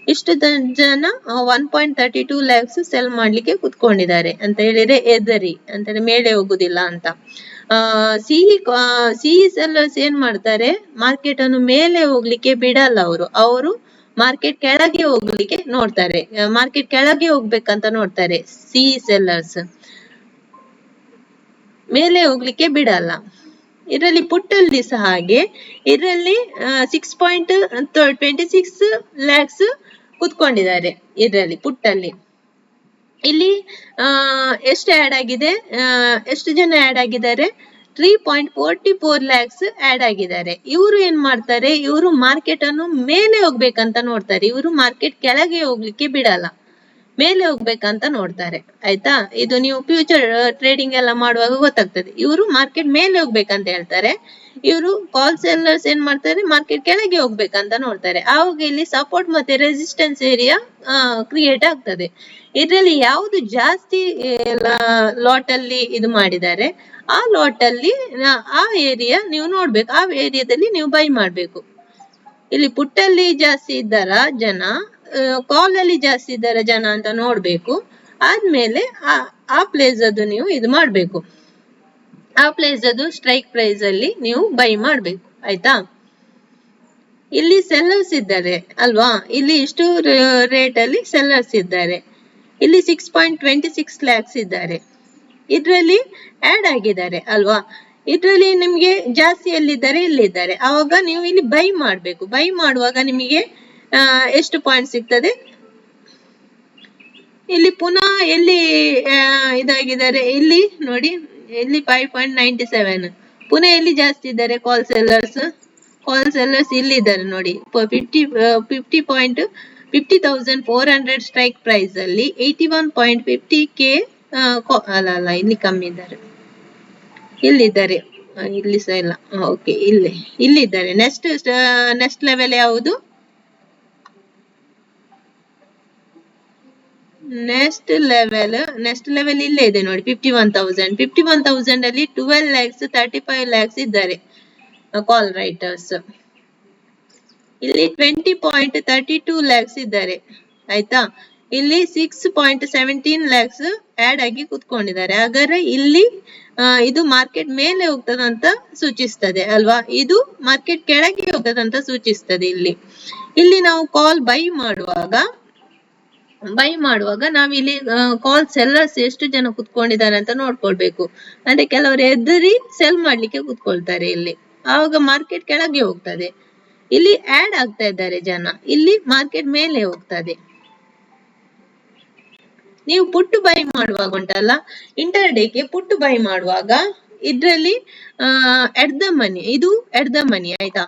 ಇಷ್ಟು ಜನ 1.32 lakhs ಸೆಲ್ ಮಾಡ್ಲಿಕ್ಕೆ ಕುತ್ಕೊಂಡಿದ್ದಾರೆ ಅಂತ ಹೇಳಿದ್ರೆ ಎದರಿ ಅಂತ ಮೇಲೆ ಹೋಗುದಿಲ್ಲ ಅಂತ. ಸಿಇ ಸೆಲ್ಲರ್ಸ್ ಏನ್ ಮಾಡ್ತಾರೆ, ಮಾರ್ಕೆಟ್ ಅನ್ನು ಮೇಲೆ ಹೋಗ್ಲಿಕ್ಕೆ ಬಿಡಲ್ಲ. ಅವರು ಮಾರ್ಕೆಟ್ ಕೆಳಗೆ ಹೋಗ್ಲಿಕ್ಕೆ ನೋಡ್ತಾರೆ, ಮಾರ್ಕೆಟ್ ಕೆಳಗೆ ಹೋಗ್ಬೇಕಂತ ನೋಡ್ತಾರೆ. ಸಿಇ ಸೆಲ್ಲರ್ಸ್ ಮೇಲೆ ಹೋಗ್ಲಿಕ್ಕೆ ಬಿಡಲ್ಲ. ಇದರಲ್ಲಿ ಪುಟ್ಟಲ್ಲಿ ಸಹ ಹಾಗೆ, ಇದರಲ್ಲಿ 6.26 lakhs ಕುತ್ಕೊಂಡಿದ್ದಾರೆ ಇದರಲ್ಲಿ ಪುಟ್ಟಲ್ಲಿ. ಇಲ್ಲಿ ಎಷ್ಟು ಆಡ್ ಆಗಿದೆ, ಎಷ್ಟು ಜನ ಆಡ್ ಆಗಿದ್ದಾರೆ? 3.44 lakhs ಆಡ್ ಆಗಿದ್ದಾರೆ. ಇವರು ಏನ್ ಮಾಡ್ತಾರೆ, ಇವರು ಮಾರ್ಕೆಟ್ ಅನ್ನು ಮೇಲೆ ಹೋಗ್ಬೇಕಂತ ನೋಡ್ತಾರೆ, ಇವರು ಮಾರ್ಕೆಟ್ ಕೆಳಗೆ ಹೋಗ್ಲಿಕ್ಕೆ ಬಿಡಲ್ಲ, ಮೇಲೆ ಹೋಗ್ಬೇಕಂತ ನೋಡ್ತಾರೆ, ಆಯ್ತಾ? ಇದು ನೀವು ಫ್ಯೂಚರ್ ಟ್ರೇಡಿಂಗ್ ಎಲ್ಲ ಮಾಡುವಾಗ ಗೊತ್ತಾಗ್ತದೆ. ಇವರು ಮಾರ್ಕೆಟ್ ಮೇಲೆ ಹೋಗ್ಬೇಕಂತ ಹೇಳ್ತಾರೆ, ಇವರು ಕಾಲ್ ಸೆಲ್ಲರ್ಸ್ ಏನ್ ಮಾಡ್ತಾರೆ, ಮಾರ್ಕೆಟ್ ಕೆಳಗೆ ಹೋಗ್ಬೇಕಂತ ನೋಡ್ತಾರೆ. ಆವಾಗ ಇಲ್ಲಿ ಸಪೋರ್ಟ್ ಮತ್ತೆ ರೆಸಿಸ್ಟೆನ್ಸ್ ಏರಿಯಾ ಕ್ರಿಯೇಟ್ ಆಗ್ತದೆ. ಇದರಲ್ಲಿ ಯಾವುದು ಜಾಸ್ತಿ ಲಾಟ್ ಅಲ್ಲಿ ಇದು ಮಾಡಿದ್ದಾರೆ, ಆ ಲಾಟ್ ಅಲ್ಲಿ ಆ ಏರಿಯಾ ನೀವು ನೋಡ್ಬೇಕು, ಆ ಏರಿಯಾದಲ್ಲಿ ನೀವು ಬೈ ಮಾಡ್ಬೇಕು. ಇಲ್ಲಿ ಪುಟ್ಟಲ್ಲಿ ಜಾಸ್ತಿ ಇದ್ದಾರ ಜನ, ಕಾಲ್ ಅಲ್ಲಿ ಜಾಸ್ತಿ ಇದ್ದಾರ ಜನ ಅಂತ ನೋಡ್ಬೇಕು. ಆದ್ಮೇಲೆ ಆ ಪ್ಲೇಸ್ ಅದು ನೀವು ಇದು ಮಾಡ್ಬೇಕು, ಆ ಪ್ಲೇಸ್ ಅದು ಸ್ಟ್ರೈಕ್ ಪ್ರೈಸ್ ಅಲ್ಲಿ ನೀವು ಬೈ ಮಾಡ್ಬೇಕು, ಆಯ್ತಾ? ಇಲ್ಲಿ ಸೆಲ್ಲರ್ಸ್ ಇದ್ದಾರೆ ಅಲ್ವಾ, ಇಲ್ಲಿ ಇಷ್ಟು ರೇಟ್ ಅಲ್ಲಿ ಸೆಲ್ಲರ್ಸ್ ಇದ್ದಾರೆ. ಇಲ್ಲಿ 6.26 ಲ್ಯಾಕ್ಸ್ ಇದ್ದಾರೆ, ಇದ್ರಲ್ಲಿ ಆಡ್ ಆಗಿದ್ದಾರೆ ಅಲ್ವಾ. ಇದ್ರಲ್ಲಿ ನಿಮ್ಗೆ ಜಾಸ್ತಿ ಎಲ್ಲಿದ್ದಾರೆ, ಇಲ್ಲಿದ್ದಾರೆ. ಆವಾಗ ನೀವು ಇಲ್ಲಿ ಬೈ ಮಾಡ್ಬೇಕು. ಬೈ ಮಾಡುವಾಗ ನಿಮಗೆ ಎಷ್ಟು ಪಾಯಿಂಟ್ ಸಿಗ್ತದೆ, ಇಲ್ಲಿ ಪುನಃ ಎಲ್ಲಿ ಇದಾಗಿದ್ದಾರೆ ಇಲ್ಲಿ ನೋಡಿ, ಇಲ್ಲಿ 5.97. ಪುನಃ ಎಲ್ಲಿ ಜಾಸ್ತಿ ಇದ್ದಾರೆ ಕಾಲ್ ಸೆಲ್ಲರ್ಸ್ ಇಲ್ಲಿ ಇದ್ದಾರೆ ನೋಡಿ. 50,400 ಸ್ಟ್ರೈಕ್ ಪ್ರೈಸ್ ಅಲ್ಲಿ 81.50K ಅಲ್ಲ ಇಲ್ಲಿ ಕಮ್ಮಿ ಇದ್ದಾರೆ, ಇಲ್ಲಿದ್ದಾರೆ, ಇಲ್ಲಿ ಸಹ ಇಲ್ಲ. ಓಕೆ, ಇಲ್ಲಿದ್ದಾರೆ. ನೆಕ್ಸ್ಟ್ ಲೆವೆಲ್ ಯಾವುದು? ನೆಕ್ಸ್ಟ್ ಲೆವೆಲ್ ಇಲ್ಲೇ ಇದೆ ನೋಡಿ, 51,000 ಅಲ್ಲಿ 12 lakhs 35 lakhs ಇದ್ದಾರೆ ಕಾಲ್ ರೈಟರ್ಸ್. ಇಲ್ಲಿ 20.32 lakhs ಇದ್ದಾರೆ ಆಯ್ತಾ. ಇಲ್ಲಿ 6.17 lakhs ಆಡ್ ಆಗಿ ಕುತ್ಕೊಂಡಿದ್ದಾರೆ. ಹಾಗಾದ್ರೆ ಇಲ್ಲಿ ಇದು ಮಾರ್ಕೆಟ್ ಮೇಲೆ ಹೋಗ್ತದಂತ ಸೂಚಿಸ್ತದೆ ಅಲ್ವಾ, ಇದು ಮಾರ್ಕೆಟ್ ಕೆಳಗೆ ಹೋಗ್ತದಂತ ಸೂಚಿಸ್ತದೆ. ಇಲ್ಲಿ ನಾವು ಕಾಲ್ ಬೈ ಮಾಡುವಾಗ ನಾವಿಲ್ಲಿ ಕಾಲ್ ಸೆಲ್ಲರ್ಸ್ ಎಷ್ಟು ಜನ ಕುತ್ಕೊಂಡಿದ್ದಾರೆ ಅಂತ ನೋಡ್ಕೊಳ್ಬೇಕು. ಅಂದ್ರೆ ಕೆಲವರು ಎದುರಿ ಸೆಲ್ ಮಾಡ್ಲಿಕ್ಕೆ ಕುತ್ಕೊಳ್ತಾರೆ ಇಲ್ಲಿ, ಆವಾಗ ಮಾರ್ಕೆಟ್ ಕೆಳಗೆ ಹೋಗ್ತದೆ. ಇಲ್ಲಿ ಆಡ್ ಆಗ್ತಾ ಇದ್ದಾರೆ ಜನ, ಇಲ್ಲಿ ಮಾರ್ಕೆಟ್ ಮೇಲೆ ಹೋಗ್ತದೆ. ನೀವು ಪುಟ್ಟು ಬೈ ಮಾಡುವಾಗ ಉಂಟಲ್ಲ, ಇಂಟರ್ಡೇಗೆ ಪುಟ್ಟು ಬೈ ಮಾಡುವಾಗ ಇದ್ರಲ್ಲಿ ಎಟ್ ದ ಮನಿ, ಇದು ಎಟ್ ದ ಮನಿ ಆಯ್ತಾ.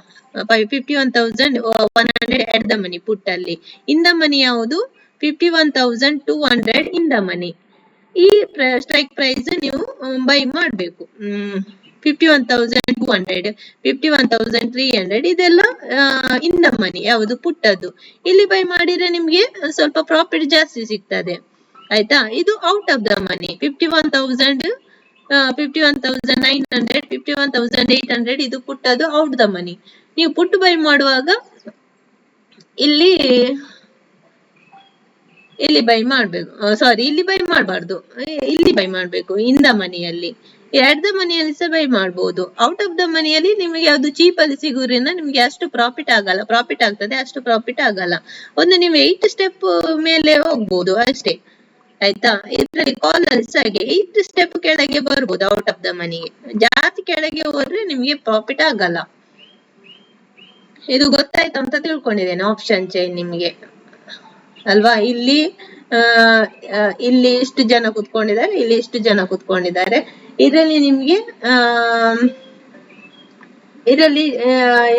51,100 at the money ಪುಟ್ಟಲ್ಲಿ. In the money ಯಾವುದು? 51,200 ಇನ್ ದ ಮನಿ. ಈ ಸ್ಟ್ರೈಕ್ ಪ್ರೈಸ್ ನೀವು ಬೈ ಮಾಡ್ಬೇಕು. 51,200, 51,300 ಇದೆಲ್ಲ ಇನ್ ದ ಮನಿ, ಯಾವುದು ಪುಟ್ಟದ್ದು. ಇಲ್ಲಿ ಬೈ ಮಾಡಿದ್ರೆ ನಿಮ್ಗೆ ಸ್ವಲ್ಪ ಪ್ರಾಫಿಟ್ ಜಾಸ್ತಿ ಸಿಗ್ತದೆ ಆಯ್ತಾ. ಇದು ಔಟ್ ಆಫ್ ದ ಮನಿ 51,000, 51,900, 51,800 ಇದು ಪುಟ್ಟದು ಔಟ್ ದ ಮನಿ. ನೀವು ಪುಟ್ಟು ಬೈ ಮಾಡುವಾಗ ಇಲ್ಲಿ ಬೈ ಮಾಡ್ಬೇಕು, ಸಾರಿ ಇಲ್ಲಿ ಬೈ ಮಾಡಬಾರ್ದು, ಇಲ್ಲಿ ಬೈ ಮಾಡ್ಬೇಕು ಇನ್ ದ ಮನಿಯಲ್ಲಿ. ಎಟ್ ದ ಮನಿಯಲ್ಲಿ ಸಹ ಬೈ ಮಾಡ್ಬೋದು. ಔಟ್ ಆಫ್ ದ ಮನಿಯಲ್ಲಿ ನಿಮಗೆ ಅದು ಚೀಪ್ ಅಲ್ಲಿ ಸಿಗೋದ್ರಿಂದ ನಿಮ್ಗೆ ಅಷ್ಟು ಪ್ರಾಫಿಟ್ ಆಗಲ್ಲ. ಪ್ರಾಫಿಟ್ ಆಗ್ತದೆ, ಅಷ್ಟು ಪ್ರಾಫಿಟ್ ಆಗಲ್ಲ. ಒಂದು ನೀವು 8 ಸ್ಟೆಪ್ ಮೇಲೆ ಹೋಗ್ಬೋದು ಅಷ್ಟೇ ಆಯ್ತಾ. ಇದ್ರಲ್ಲಿ ಕಾಲ್ ಅಲ್ಲಿ ಹಾಗೆ 8 ಸ್ಟೆಪ್ ಕೆಳಗೆ ಬರ್ಬೋದು ಔಟ್ ಆಫ್ ದ ಮನಿಗೆ. ಜಾಸ್ತಿ ಕೆಳಗೆ ಹೋದ್ರೆ ನಿಮ್ಗೆ ಪ್ರಾಫಿಟ್ ಆಗಲ್ಲ. ಇದು ಗೊತ್ತಾಯ್ತು ಅಂತ ತಿಳ್ಕೊಂಡಿದ್ದೇನೆ ಆಪ್ಷನ್ ಚೈನ್ ನಿಮ್ಗೆ ಅಲ್ವಾ. ಇಲ್ಲಿ ಇಷ್ಟು ಜನ ಕುತ್ಕೊಂಡಿದ್ದಾರೆ, ಇಲ್ಲಿ ಇಷ್ಟು ಜನ ಕುತ್ಕೊಂಡಿದ್ದಾರೆ. ಇದರಲ್ಲಿ ನಿಮ್ಗೆ ಇದರಲ್ಲಿ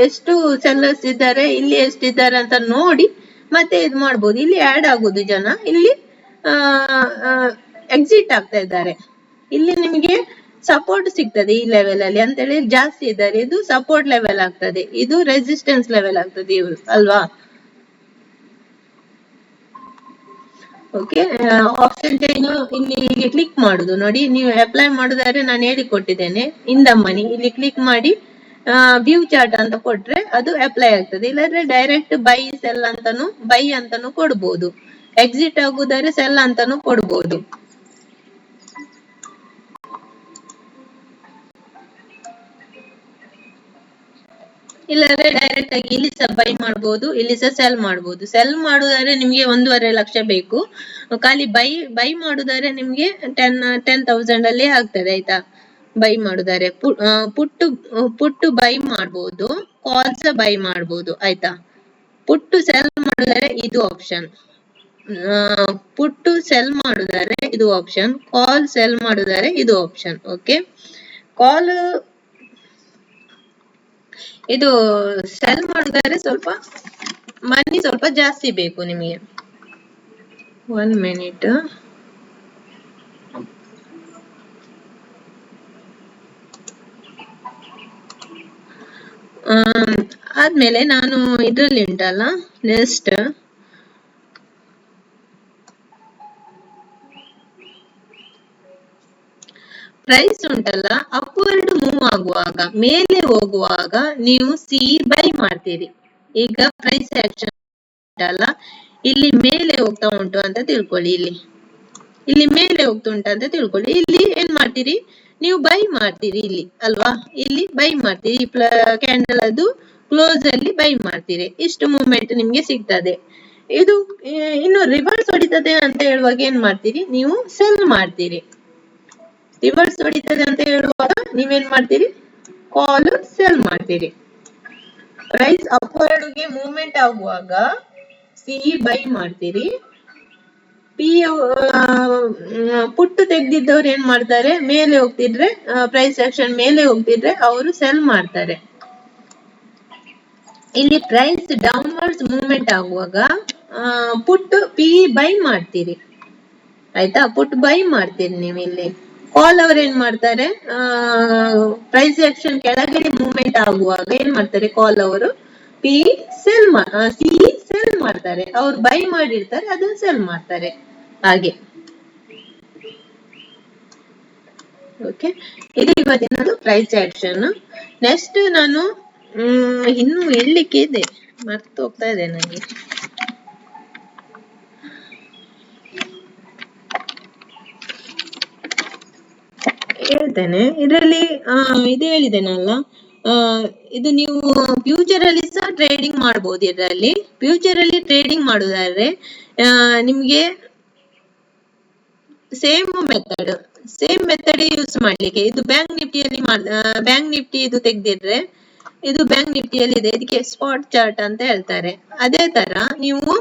ಎಷ್ಟು ಸೆಲ್ಲರ್ಸ್ ಇದ್ದಾರೆ, ಇಲ್ಲಿ ಎಷ್ಟಿದ್ದಾರೆ ಅಂತ ನೋಡಿ ಮತ್ತೆ ಇದು ಮಾಡ್ಬೋದು. ಇಲ್ಲಿ ಆಡ್ ಆಗುದು ಜನ, ಇಲ್ಲಿ ಎಕ್ಸಿಟ್ ಆಗ್ತಾ ಇದ್ದಾರೆ. ಇಲ್ಲಿ ನಿಮಗೆ ಸಪೋರ್ಟ್ ಸಿಗ್ತದೆ ಈ ಲೆವೆಲ್ ಅಲ್ಲಿ ಅಂತ ಹೇಳಿ ಜಾಸ್ತಿ ಇದ್ದಾರೆ. ಇದು ಸಪೋರ್ಟ್ ಲೆವೆಲ್ ಆಗ್ತದೆ, ಇದು ರೆಸಿಸ್ಟೆನ್ಸ್ ಲೆವೆಲ್ ಆಗ್ತದೆ ಅಲ್ವಾ. ಓಕೆ, ಆಪ್ಷನ್ ಚೈನ್ ಇಲ್ಲಿ ಕ್ಲಿಕ್ ಮಾಡುದು ನೋಡಿ. ನೀವು ಅಪ್ಲೈ ಮಾಡುದಾದ್ರೆ ನಾನು ಹೇಳಿಕೊಟ್ಟಿದ್ದೇನೆ. ಇನ್ ದ ಮನಿ ಇಲ್ಲಿ ಕ್ಲಿಕ್ ಮಾಡಿ ವ್ಯೂ ಚಾರ್ಟ್ ಅಂತ ಕೊಟ್ರೆ ಅದು ಅಪ್ಲೈ ಆಗ್ತದೆ. ಇಲ್ಲಾಂದ್ರೆ ಡೈರೆಕ್ಟ್ ಬೈ ಸೆಲ್ ಅಂತಾನು ಕೊಡ್ಬೋದು. ಎಕ್ಸಿಟ್ ಆಗುದಾದ್ರೆ ಸೆಲ್ ಅಂತಾನು ಕೊಡ್ಬೋದು. ಇಲ್ಲಾಂದ್ರೆ ಡೈರೆಕ್ಟ್ ಆಗಿ ಇಲ್ಲಿ ಸಹ ಬೈ ಮಾಡ್ಬೋದು, ಇಲ್ಲಿ ಸಹ ಸೆಲ್ ಮಾಡ್ಬೋದು. ಸೆಲ್ ಮಾಡುದಾದ್ರೆ ನಿಮ್ಗೆ 1.5 ಲಕ್ಷ ಬೇಕು. ಖಾಲಿ ಬೈ ಮಾಡುದಾದ್ರೆ ನಿಮ್ಗೆ 10,000 ಅಲ್ಲಿ ಆಗ್ತದೆ ಆಯ್ತಾ. ಬೈ ಮಾಡುದಾರೆ ಪುಟ್ಟು ಬೈ ಮಾಡ್ಬೋದು, ಕಾಲ್ ಸಹ ಬೈ ಮಾಡ್ಬೋದು ಆಯ್ತಾ. ಪುಟ್ಟು ಸೆಲ್ ಮಾಡುದಾರೆ ಇದು ಆಪ್ಷನ್, ಪುಟ್ಟು ಸೆಲ್ ಮಾಡುದಾರೆ ಇದು ಆಪ್ಷನ್, ಕಾಲ್ ಸೆಲ್ ಮಾಡುದಾರೆ ಇದು ಆಪ್ಷನ್. ಓಕೆ, ಕಾಲ್ ಇದು ಸೆಲ್ ಮಾಡಿದರೆ ಸ್ವಲ್ಪ ಮನಿ ಸ್ವಲ್ಪ ಜಾಸ್ತಿ ಬೇಕು ನಿಮಗೆ. 1 ಮಿನಿಟ್. ಆದ್ಮೇಲೆ ನಾನು ಇದರಲ್ಲಿ ಉಂಟಲ್ಲ ನೆಕ್ಸ್ಟ್ ಪ್ರೈಸ್ ಉಂಟಲ್ಲ ಅಪ್ವರ್ಡ್ ಮೂವ್ ಆಗುವಾಗ, ಮೇಲೆ ಹೋಗುವಾಗ ನೀವು ಸಿ ಬೈ ಮಾಡ್ತೀರಿ. ಈಗ ಪ್ರೈಸ್ ಆಕ್ಷನ್ ಉಂಟಲ್ಲ ಇಲ್ಲಿ ಮೇಲೆ ಹೋಗ್ತಾ ಉಂಟು ಅಂತ ತಿಳ್ಕೊಳ್ಳಿ, ಇಲ್ಲಿ ಮೇಲೆ ಹೋಗ್ತಾ ಉಂಟು ಅಂತ ತಿಳ್ಕೊಳ್ಳಿ. ಇಲ್ಲಿ ಏನ್ ಮಾಡ್ತೀರಿ ನೀವು ಬೈ ಮಾಡ್ತೀರಿ ಇಲ್ಲಿ ಅಲ್ವಾ. ಇಲ್ಲಿ ಬೈ ಮಾಡ್ತೀರಿ, ಕ್ಯಾಂಡಲ್ ಅದು ಕ್ಲೋಸ್ ಅಲ್ಲಿ ಬೈ ಮಾಡ್ತೀರಿ. ಇಷ್ಟು ಮೂವ್ಮೆಂಟ್ ನಿಮ್ಗೆ ಸಿಗ್ತದೆ. ಇದು ಇನ್ನು ರಿವರ್ಸ್ ಹೊಡಿತದೆ ಅಂತ ಹೇಳುವಾಗ ಏನ್ ಮಾಡ್ತೀರಿ, ನೀವು ಸೆಲ್ ಮಾಡ್ತೀರಿ. ರಿವರ್ಸ್ ಹೊಡಿತದೆ ಅಂತ ಹೇಳುವಾಗ ನೀವೇನ್ ಮಾಡ್ತೀರಿ, ಕಾಲ್ ಸೆಲ್ ಮಾಡ್ತೀರಿ. ಪ್ರೈಸ್ ಅಪ್ವರ್ಡ್ ಗೆ ಮೂವ್ಮೆಂಟ್ ಆಗುವಾಗ ಸಿ ಬೈ ಮಾಡ್ತೀರಿ. ಪಿ ಪುಟ್ಟು ತೆಗ್ದಿದ್ದವ್ರು ಏನ್ ಮಾಡ್ತಾರೆ, ಮೇಲೆ ಹೋಗ್ತಿದ್ರೆ ಪ್ರೈಸ್ ಆಕ್ಷನ್ ಮೇಲೆ ಹೋಗ್ತಿದ್ರೆ ಅವರು ಸೆಲ್ ಮಾಡ್ತಾರೆ. ಇಲ್ಲಿ ಪ್ರೈಸ್ ಡೌನ್ವರ್ಡ್ಸ್ ಮೂವ್ಮೆಂಟ್ ಆಗುವಾಗ ಪುಟ್ ಪಿ ಬೈ ಮಾಡ್ತೀರಿ. ಆಯ್ತಾ, ಪುಟ್ ಬೈ ಮಾಡ್ತೀರಿ ನೀವು. ಇಲ್ಲಿ ಕಾಲ್ ಅವ್ರು ಏನ್ ಮಾಡ್ತಾರೆ, ಪ್ರೈಸ್ ಆಕ್ಷನ್ ಕೆಳಗಡೆ ಮೂವ್ಮೆಂಟ್ ಆಗುವಾಗ ಏನ್ ಮಾಡ್ತಾರೆ, ಕಾಲ್ ಅವರು ಪಿ ಸೆಲ್ ಸಿ ಸೆಲ್ ಮಾಡ್ತಾರೆ. ಅವ್ರು ಬೈ ಮಾಡಿರ್ತಾರೆ, ಅದನ್ನ ಸೆಲ್ ಮಾಡ್ತಾರೆ. ಹಾಗೆ ಓಕೆ, ಇದು ಇವತ್ತಿನದು ಪ್ರೈಸ್ ಆಕ್ಷನ್. ನೆಕ್ಸ್ಟ್ ನಾನು ಇನ್ನು ಹೇಳಲಿಕ್ಕೆ ಇದೆ, ಮರ್ತು ಹೋಗ್ತಾ ಇದೆ ನನಗೆ. ಹೇಳ್ತೇನೆ. ಇದರಲ್ಲಿ ಇದು ಹೇಳಿದ್ದೇನಲ್ಲ, ಇದು ನೀವು ಫ್ಯೂಚರ್ ಅಲ್ಲಿ ಸಹ ಟ್ರೇಡಿಂಗ್ ಮಾಡಬಹುದು. ಇದರಲ್ಲಿ ಫ್ಯೂಚರ್ ಅಲ್ಲಿ ಟ್ರೇಡಿಂಗ್ ಮಾಡುದಾದ್ರೆ ನಿಮ್ಗೆ ಸೇಮ್ ಮೆಥಡ್ ಯೂಸ್ ಮಾಡ್ಲಿಕ್ಕೆ. ಇದು ಬ್ಯಾಂಕ್ ನಿಫ್ಟಿಯಲ್ಲಿ ಬ್ಯಾಂಕ್ ನಿಫ್ಟಿ ಇದು ತೆಗ್ದಿದ್ರೆ ಇದು ಬ್ಯಾಂಕ್ ನಿಫ್ಟಿಯಲ್ಲಿ ಇದೆ, ಇದಕ್ಕೆ ಸ್ಪಾಟ್ ಚಾರ್ಟ್ ಅಂತ ಹೇಳ್ತಾರೆ. ಅದೇ ತರ ನೀವು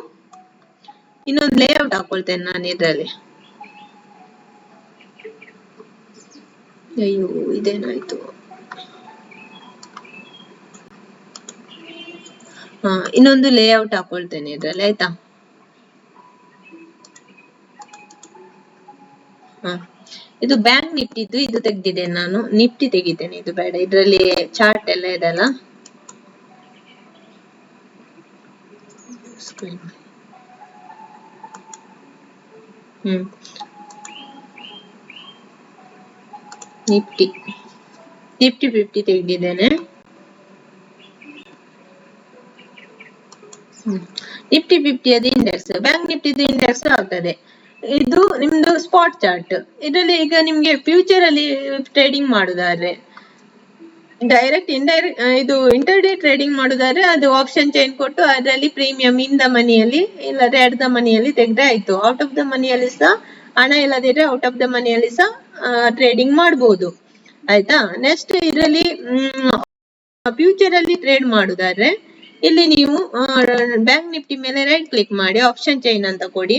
ಇನ್ನೊಂದು ಲೇಔಟ್ ಹಾಕೊಳ್ತೇನೆ ನಾನು ಇದರಲ್ಲಿ. ಅಯ್ಯೋ ಇದೇನಾಯ್ತು, ಇನ್ನೊಂದು ಲೇಔಟ್ ಹಾಕೊಳ್ತೇನೆ ಇದ್ರಲ್ಲಿ. ಆಯ್ತಾ, ಇದು ಬ್ಯಾಂಕ್ ನಿಫ್ಟಿದು ಇದು ತೆಗ್ದಿದ್ದೇನೆ ನಾನು. ನಿಫ್ಟಿ ತೆಗಿದ್ದೇನೆ, ಇದು ಬೇಡ, ಇದ್ರಲ್ಲಿ ಚಾರ್ಟ್ ಎಲ್ಲ ಇದೆಲ್ಲ. ನಿಫ್ಟಿ 50 ತೆಗೆದಿದ್ದೇನೆ. ನಿಫ್ಟಿ 50 ಅದು ಇಂಡೆಕ್ಸ್, ಬ್ಯಾಂಕ್ ನಿಫ್ಟಿದು ಇಂಡೆಕ್ಸ್ ಆಗ್ತದೆ. ಇದು ನಿಮ್ದು ಸ್ಪಾಟ್ ಚಾರ್ಟ್. ಇದರಲ್ಲಿ ಈಗ ನಿಮ್ಗೆ ಫ್ಯೂಚರ್ ಅಲ್ಲಿ ಟ್ರೇಡಿಂಗ್ ಮಾಡುದಾದ್ರೆ, ಡೈರೆಕ್ಟ್ ಇಂಡೈರೆಕ್ಟ್ ಇದು ಇಂಟರ್ಡೇ ಟ್ರೇಡಿಂಗ್ ಮಾಡುದಾದ್ರೆ ಅದು ಆಪ್ಷನ್ ಚೈನ್ ಕೊಟ್ಟು ಅದರಲ್ಲಿ ಪ್ರೀಮಿಯಂ ಇನ್ ದ ಮನಿಯಲ್ಲಿ ಇಲ್ಲದೆ ಅಟ್ ದ ಮನಿಯಲ್ಲಿ ತೆಗೆದ್ರೆ ಆಯ್ತು. ಔಟ್ ಆಫ್ ದ ಮನಿಯಲ್ಲಿ ಸಹ ಹಣ ಇಲ್ಲದಿದ್ರೆ ಔಟ್ ಆಫ್ ದ ಮನಿಯಲ್ಲಿ ಸಹ ಟ್ರೇಡಿಂಗ್ ಮಾಡಬಹುದು. ಆಯ್ತಾ, ನೆಕ್ಸ್ಟ್ ಇದರಲ್ಲಿ ಫ್ಯೂಚರ್ ಅಲ್ಲಿ ಟ್ರೇಡ್ ಮಾಡುದಾದ್ರೆ ಇಲ್ಲಿ ನೀವು ಬ್ಯಾಂಕ್ ನಿಫ್ಟಿ ಮೇಲೆ ರೈಟ್ ಕ್ಲಿಕ್ ಮಾಡಿ ಆಪ್ಷನ್ ಚೈನ್ ಅಂತ ಕೊಡಿ.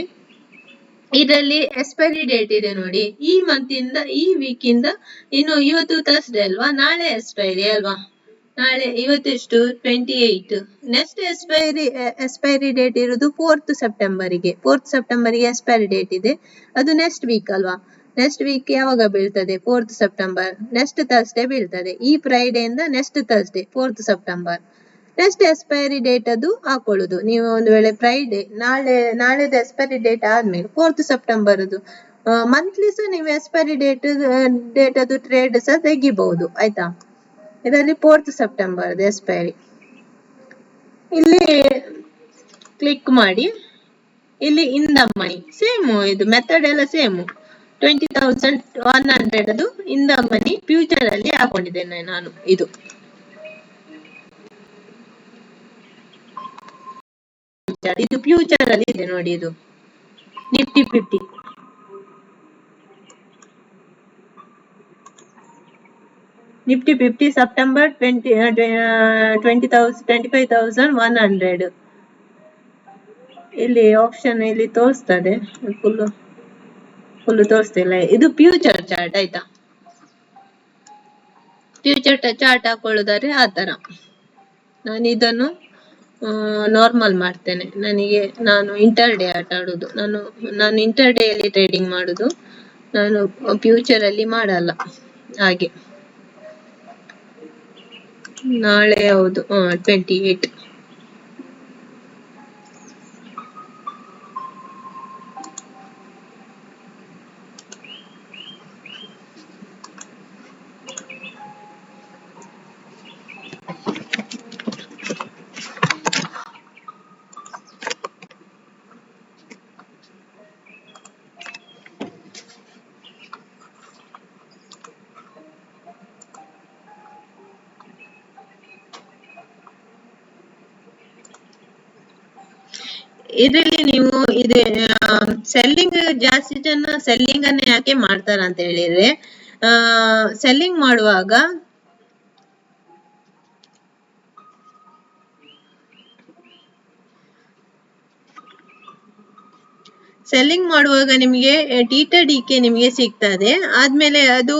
ಇದರಲ್ಲಿ ಎಕ್ಸ್ಪೈರಿ ಡೇಟ್ ಇದೆ ನೋಡಿ, ಈ ಮಂತ್ ಇಂದ ಈ ವೀಕ್ ಇಂದ, ಇನ್ನು ಇವತ್ತು ಥರ್ಸ್ಡೇ ಅಲ್ವಾ, ನಾಳೆ ಎಕ್ಸ್ಪೈರಿ ಅಲ್ವಾ, ನಾಳೆ ಇವತ್ತೆಷ್ಟು 28. ನೆಕ್ಸ್ಟ್ ಎಕ್ಸ್ಪೈರಿ ಡೇಟ್ ಇರುವುದು 4th ಸೆಪ್ಟೆಂಬರ್ಗೆ. 4th ಸೆಪ್ಟೆಂಬರ್ಗೆ ಎಕ್ಸ್ಪೈರಿ ಡೇಟ್ ಇದೆ. ಅದು ನೆಕ್ಸ್ಟ್ ವೀಕ್ ಅಲ್ವಾ, ನೆಕ್ಸ್ಟ್ ವೀಕ್ ಯಾವಾಗ ಬೀಳ್ತದೆ, 4th ಸೆಪ್ಟೆಂಬರ್, ನೆಕ್ಸ್ಟ್ ಥರ್ಸ್ಡೇ ಬೀಳ್ತದೆ. ಈ ಫ್ರೈಡೇ ಇಂದ next Thursday 4th September. Next expiry date ಅದು ಹಾಕೊಳ್ಳುದು. ನೀವು ಒಂದು ವೇಳೆ ಫ್ರೈಡೇ ನಾಳೆದು ಎಕ್ಸ್ಪೈರಿ ಡೇಟ್ ಆದ್ಮೇಲೆ 4th ಸೆಪ್ಟೆಂಬರ್ ಮಂತ್ಲಿ ಸಹ ನೀವು ಎಕ್ಸ್ಪೈರಿ ಡೇಟ್ ಅದು ಟ್ರೇಡ್ ಸಹ ತೆಗಿಬಹುದು. ಆಯ್ತಾ, ಇದರಲ್ಲಿ 4th ಸೆಪ್ಟೆಂಬರ್ ಎಕ್ಸ್ಪೈರಿ. ಇಲ್ಲಿ ಕ್ಲಿಕ್ ಮಾಡಿ, ಇಲ್ಲಿ ಇನ್ ದ ಮನಿ ಸೇಮ್, ಇದು ಮೆಥಡ್ ಎಲ್ಲ ಸೇಮ್. 20,100 ಅದು ಇನ್ ದ ಮನಿ ಫ್ಯೂಚರ್ ಅಲ್ಲಿ ಹಾಕೊಂಡಿದ್ದೇನೆ ನಾನು. ಇದು ಫ್ಯೂಚರ್ ಅಲ್ಲಿ ಇದೆ ನೋಡಿ, ಇದು ನಿಫ್ಟಿ 50. Nifty 50 September 25,100. ಇಲ್ಲಿ ಆಪ್ಷನ್ ಇಲ್ಲಿ ತೋರಿಸ್ತದೆ, ಫುಲ್ ತೋರಿಸ್ತಿಲ್ಲ. ಇದು ಫ್ಯೂಚರ್ ಚಾರ್ಟ್. ಆಯ್ತಾ, ಫ್ಯೂಚರ್ ಚಾರ್ಟ್ ಹಾಕೊಳ್ಳುದಾದ್ರೆ ಆ ತರ. ನಾನು ಇದನ್ನು ನಾರ್ಮಲ್ ಮಾಡ್ತೇನೆ. ನಾನು ಇಂಟರ್ಡೇ ಆಟ ಆಡುದು. ನಾನು ಇಂಟರ್ಡೇ ಅಲ್ಲಿ ಟ್ರೇಡಿಂಗ್ ಮಾಡುದು. ನಾನು ಫ್ಯೂಚರ್ ಅಲ್ಲಿ ಮಾಡಲ್ಲ. ಹಾಗೆ ನಾಳೆ ಹೌದು 28. ಇದರಲ್ಲಿ ನೀವು ಇದೆ ಸೆಲ್ಲಿಂಗ್ ಜಾಸ್ತಿ ಜನ ಸೆಲ್ಲಿಂಗ್ ಅನ್ನ ಯಾಕೆ ಮಾಡ್ತಾರ ಅಂತ ಹೇಳಿದ್ರೆ ಸೆಲ್ಲಿಂಗ್ ಮಾಡುವಾಗ ನಿಮಗೆ ಟಿ.ಡಿ.ಕೆ ನಿಮಗೆ ಸಿಗ್ತದೆ. ಆದ್ಮೇಲೆ ಅದು